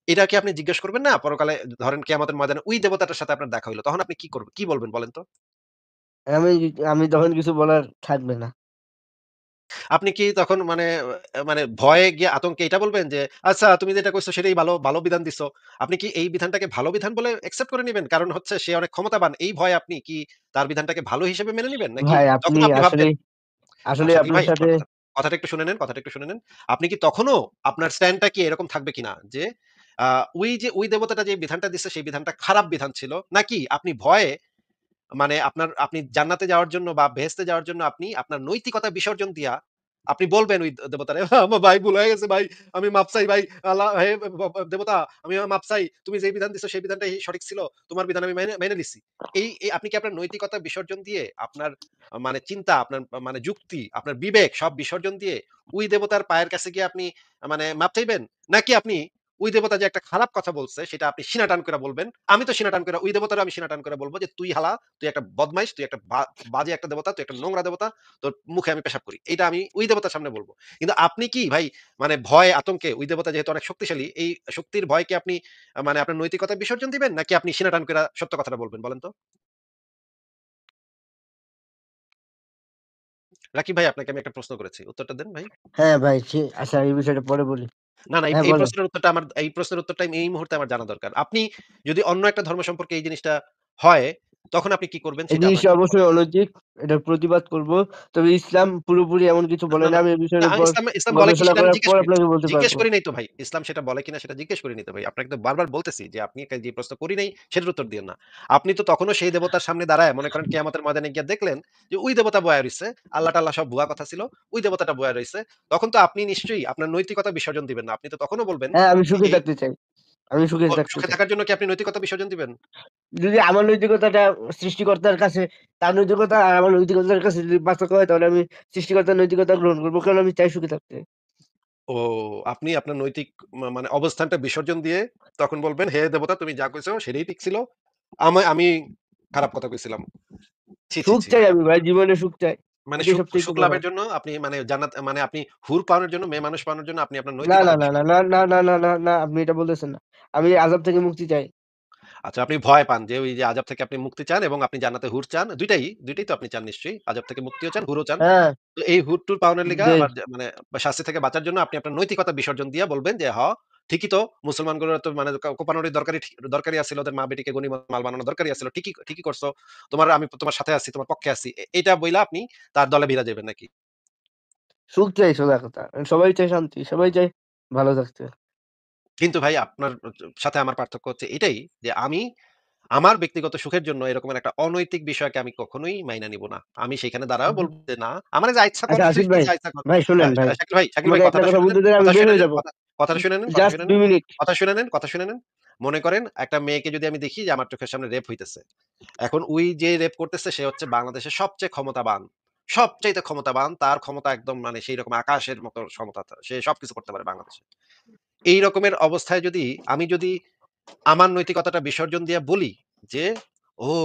এটা কি আপনি জিজ্ঞেস করবেন না? পরকালে ধরেন কিয়ামতের ময়দানে ওই দেবতাটার সাথে আপনার দেখা হইলো। তখন আপনি কি করবেন? কি বলবেন বলেন তো?
আমি আমি তখন কিছু বলার থাকবে না।
আপনি কি তখন মানে ভয়ে গিয়ে আতঙ্কে এটা বলবেন যে, "আচ্ছা তুমি যেটা কইছো সেটাই ভালো বিধান দিছো।" আপনি কি এই বিধানটাকে ভালো বিধান বলে একসেপ্ট করে নিবেন? কারণ হচ্ছে সে অনেক ক্ষমতাবান। এই ভয়ে আপনি কি তার বিধানটাকে ভালো হিসেবে মেনে নিবেন? নাকি
ভাই আপনি
তখনও আপনি ভাববেন
আসলে
শাকিল
আপনার
ভাই
সাথে
কথাটা একটু শুনে নেন, কথাটা একটু শুনে নেন। আপনি কি তখনও আপনার স্ট্যান্ডটা কি এরকম থাকবে কিনা যে, আ ওই দেবতাটা যে বিধানটা দিছে সেই বিধানটা খারাপ বিধান ছিল? নাকি আপনি ভয়ে মানে আপনি জান্নাতে যাওয়ার জন্য বা বেহেশতে যাওয়ার জন্য আপনি আপনার নৈতিকতা বিসর্জন দিয়া আপনি বলবেন ওই দেবতারে, "আমার ভাই ভুল হয়ে গেছে ভাই। আমি মাপ চাই ভাই। আল্লাহ হে দেবতা আমি মাপ চাই। তুমি যে বিধান দিছো সেই বিধানটাই সঠিক ছিল। তোমার বিধান আমি মেনে নিছি।" আপনি কি আপনার নৈতিকতা বিসর্জন দিয়ে আপনার মানে চিন্তা, আপনার মানে যুক্তি, আপনার বিবেক সব বিসর্জন দিয়ে ওই দেবতার পায়ের কাছে গিয়ে আপনি মাপ চাইবেন? নাকি আপনি ওই দেবতা যে একটা খারাপ কথা বলছে সেটা আপনি সিনা টান করে বলবেন। আমি তো সিনা টান করে ওই দেবতারও আমি সিনা টান করে বলব যে, "তুই হালা, তুই একটা বদমাইশ, তুই একটা বাজে একটা দেবতা, তুই একটা নোংরা দেবতা। তোর মুখে আমি পেশাব করি।" এটা আমি ওই দেবতার সামনে বলব। কিন্তু আপনি কি ভাই মানে ভয় আতঙ্কে ওই দেবতা যেহেতু অনেক শক্তিশালী, এই শক্তির ভয়কে আপনি মানে আপনার নৈতিকতা বিসর্জন দিবেন? নাকি আপনি সিনা টান কইরা সত্য কথাটা বলবেন বলেন তো? রাকিব ভাই আপনাকে আমি একটা প্রশ্ন করেছি। উত্তরটা দেন ভাই।
হ্যাঁ ভাই, আচ্ছা এই বিষয়টা পরে বলি।
না,
হ্যাঁ
এই
বলেন।
প্রশ্নের উত্তরটা এই প্রশ্নের উত্তরটা এই মুহূর্তে আমার জানা দরকার। আপনি যদি অন্য একটা ধর্ম সম্পর্কে এই জিনিসটা হয়, তখন আপনি কি করবেন
এই
সেটা
জিনিসটা
আমাকে একটু বলেন।
অবশ্যই অনৈতিক। এটার প্রতিবাদ করব। তবে ইসলাম পুরোপুরি এমন কিছু বলে
না,
না।
না,
আমি এই
না,
বিষয়ের উপর
ইসলাম বলে কি
গবেষণা
সেটা আমি
করার পর আপনাকে বলতে
জিজ্ঞেস
পারবো।
করি নাই তো ভাই। ইসলাম সেটা বলে কিনা সেটা জিজ্ঞেস করি নাই তো ভাই। আপনাকে তো বারবার বলতেছি যে আপনি যে প্রশ্ন করি নাই সেটার উত্তর দিয়েন না। আপনি তো তখনও সেই দেবতার সামনে দাঁড়ায় মনে করেন কিয়ামতের ময়দানে গিয়ে দেখলেন যে ওই দেবতা বয়া রইছে। আল্লাহ-টাল্লাহ সব ভুয়া কথা ছিল। ওই দেবতাটা বয়া রইছে। তখন তো আপনি নিশ্চয়ই আপনার নৈতিকতা বিসর্জন দিবেন না। আপনি তো তখনও বলবেন
হ্যাঁ, আমি
যে
সুখে থাকতে চাই। আমি সুখে থাকতে
সুখে
চাই।
থাকার জন্য কি আপনি নৈতিকতা বিসর্জন দিবেন?
যদি আমার নৈতিকতাটা সৃষ্টিকর্তার কাছে, তার নৈতিকতা আর আমার নৈতিকতার কাছে যদি পার্থক্য হয়, তাহলে আমি সৃষ্টিকর্তার নৈতিকতা গ্রহণ করব। কারণ আমি চাই সুখে থাকতে।
ও আপনি আপনার নৈতিক মানে অবস্থানটা বিসর্জন দিয়ে তখন বলবেন, "হে দেবতা তুমি যা কইছো সেটাই ঠিক ছিল। আমি খারাপ কথা কইছিলাম।" ছি, ছি,
সুখ
ছি।
চাই আমি ভাই, জীবনে সুখ চাই।
মানে
এটাই সবচাইতে
সুখ
বড়।
লাভের জন্য আপনি মানে জান্নাত মানে আপনি হুর পাওয়ার জন্য, মেয়ে মানুষ পাওয়ার জন্য আপনি আপনার
না, না,
নৈতিকতা
না, না,
বিসর্জন
না,
দিবেন।
না, না, না, না, না, না, আপনি এটা বলতেছেন না। আমি আযাব থেকে মুক্তি চাই।
আচ্ছা আপনি ভয় পান যে ওই যে আযাব থেকে আপনি মুক্তি চান এবং আপনি জান্নাতে হুর চান। ২ টাই তো আপনি চান নিশ্চয়ই। আযাব থেকে মুক্তিও চান, হুরও চান।
হ্যাঁ,
তো এই হুর-টুর পাওনের লিগা
যে
আবার মানে শাস্তি থেকে বাঁচার জন্য আপনি আপনার নৈতিকতা বিসর্জন দিয়া বলবেন যে, ঠিকই তো মুসলমানগুলোর তো মানে কোপানোরই দরকারই আছিল। ওদের মা-বেটিকে গনিমত মাল বানানো দরকারই আছিল। ঠিকই করছো। আমি তোমার সাথে আছি, তোমার পক্ষে আছি। এইটা বইলা আপনি তার দলে ভিড়া যাবেন নাকি?
সুখ চাই সোজা কথা। সবাই চায় শান্তি, সবাই চায় ভালো থাকতে।
কিন্তু ভাই আপনার সাথে আমার পার্থক্য হচ্ছে এটাই যে আমার ব্যক্তিগত সুখের জন্য এরকমের একটা অনৈতিক বিষয়কে আমি কখনোই মাইনা নিব না। আমি সেখানে দাঁড়ায়ও বলব যে, "না, আমার যা ইচ্ছা কর,
আচ্ছা
তুই
আসিফ
তুই
ভাই,
যা ইচ্ছা কর।"
ভাই শোনেন ভাই।
শাকিল ভাই
আমাকে একটা
কথাটা
কথা
শুনে নেন,
বলতে দেন, আমি
কথা
বের
শুনে
হয়ে
নেন,
যাব।
কথাটা শুনে নেন, কথা
জাস্ট
শুনে
২
নেন,
মিনিট।
কথা শুনে নেন। মনে করেন একটা মেয়েকে যদি আমি দেখি যে আমার চোখের সামনে রেপ হইতেছে। এখন ওই যে রেপ করতেছে সে হচ্ছে বাংলাদেশের সবচেয়ে ক্ষমতাবান। সবচাইতে ক্ষমতাবান। তার ক্ষমতা একদম মানে সেইরকম আকাশের মতো ক্ষমতা। সে সবকিছু করতে পারে বাংলাদেশে। এই রকমের অবস্থায় আমি যদি আমার নৈতিকতাটা বিসর্জন দিয়া বলি যে,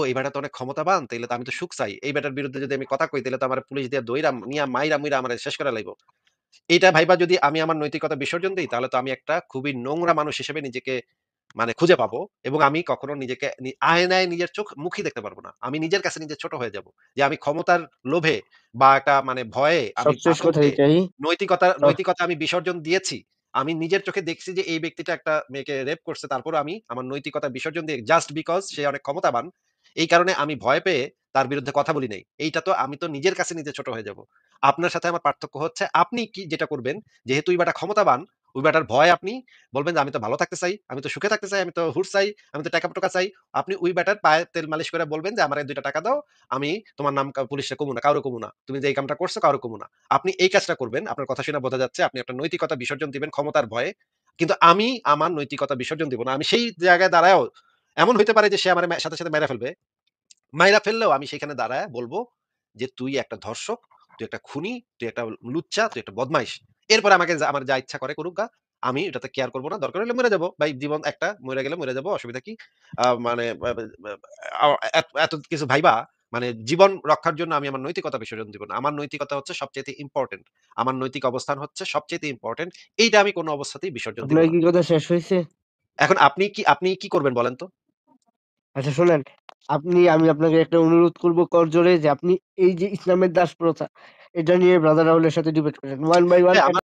এই বেটা তো অনেক ক্ষমতাবান, তাইলে তো আমি তো সুখ চাই। এই বেটার বিরুদ্ধে যদি আমি কথা কই, তাইলে তো আমারে পুলিশ দিয়া দইরা নিয়া মাইরা মুইরা আমারে শেষ করে লাইব।" এইটা ভাইবা যদি আমি আমার নৈতিকতা বিসর্জন দেই, তাহলে তো আমি একটা খুবই নোংরা মানুষ হিসেবে নিজেকে মানে খুঁজে পাবো এবং আমি কখনো নিজেকে আয়নায় নিজের মুখই দেখতে পারব না। আমি নিজের কাছে নিজে ছোট হয়ে যাব। যে আমি ক্ষমতার লোভে বা একটা মানে ভয়ে, আমি
সবশেষ কথা
আতঙ্কে
এটাই। সব
নৈতিকতা আমি বিসর্জন দিয়েছি। আমি নিজের চোখে দেখছি যে এই ব্যক্তিটা একটা মেয়েকে রেপ করছে। তারপরও আমি আমার নৈতিকতা বিসর্জন দিয়ে জাস্ট বিকজ সে অনেক ক্ষমতাবান। এই কারণে আমি ভয় পেয়ে তার বিরুদ্ধে কথা বলি নাই। এইটা তো আমি তো নিজের কাছে নিজে ছোট হয়ে যাব। আপনার সাথে আমার পার্থক্য হচ্ছে আপনি কি যেটা করবেন, যেহেতু ওই বেটা ক্ষমতাবান, ওই বেটার ভয় আপনি বলবেন যে আমি তো ভালো থাকতে চাই, আমি তো সুখে থাকতে চাই, আমি তো হুর চাই, আমি তো টাকা-টোকা চাই। আপনি ওই বেটার পায়ে তেল মালিশ করে বলবেন যে আমারে ২ টা টাকা দাও, আমি তোমার নাম পুলিশে কমু না, কারো কমু না। তুমি যে এই কামটা করছো কারো কমু না। আপনি এই কাজটা করবেন। আপনার কথা শুনে বোঝা যাচ্ছে আপনি একটা নৈতিকতা বিসর্জন দিবেন ক্ষমতার ভয়ে। কিন্তু আমি আমার নৈতিকতা বিসর্জন দিব না। আমি সেই জায়গায় দাঁড়ায়ও এমন হইতে পারে যে সে আমারে সাথে, সাথে মেরে ফেলবে। মাইরা ফেললেও আমি সেখানে দাঁড়ায় বলবো যে, "তুই একটা ধর্ষক, তুই একটা খুনি, তুই একটা লুচ্চা, তুই একটা বদমাইশ।" এরপরে আমাকে আমার যা ইচ্ছা করে করুক গা। আমি এটাতে কেয়ার করব না। দরকার হলে মরে যাবো। ভাই জীবন একটা, মইরা গেলে মইরা যাবো। অসুবিধা কি? মানে বা বা বা এত কিছু ভাইবা মানে জীবন রক্ষার জন্য আমি আমার নৈতিকতা বিসর্জন দিব না। আমার নৈতিকতা হচ্ছে সবচাইতে ইম্পোর্টেন্ট। আমার নৈতিক অবস্থান হচ্ছে সবচাইতে ইম্পোর্টেন্ট। এইটা আমি কোন অবস্থাতেই বিসর্জন দিব
আপনার
না।
কি কথা শেষ হইছে?
এখন আপনি কি করবেন বলেন তো?
আচ্ছা শোনেন, আমি আপনাকে একটা অনুরোধ করব করজোড়ে যে আপনি এই যে ইসলামের দাস প্রথা, এটা নিয়ে ব্রাদার রাহুলের সাথে ডিবেট করেন। 1 বাই 1
হ্যাঁ, আমার